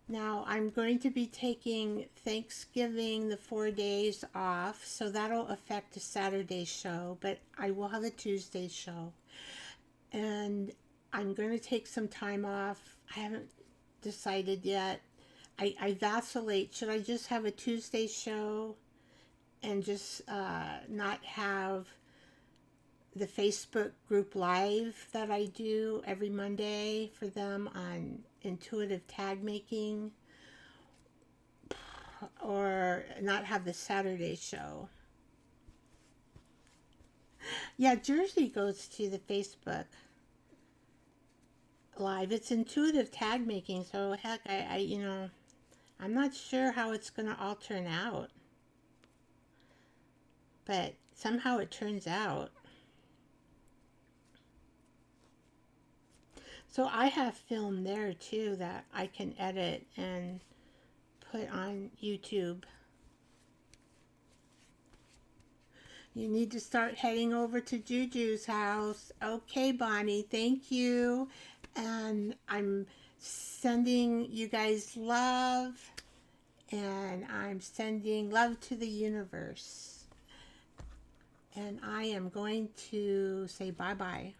Now I'm going to be taking Thanksgiving, the 4 days off, so that'll affect the Saturday show, but I will have a Tuesday show. And I'm going to take some time off. I haven't decided yet. I vacillate. Should I just have a Tuesday show and just not have the Facebook group live that I do every Monday for them on intuitive tag making, or not have the Saturday show? Yeah, Jersey goes to the Facebook live. It's intuitive tag making, so heck, I'm not sure how it's going to all turn out, but somehow it turns out. So I have film there too that I can edit and put on YouTube. You need to start heading over to Juju's house. Okay, Bonnie, thank you. And I'm sending you guys love, and I'm sending love to the universe. And I am going to say bye-bye.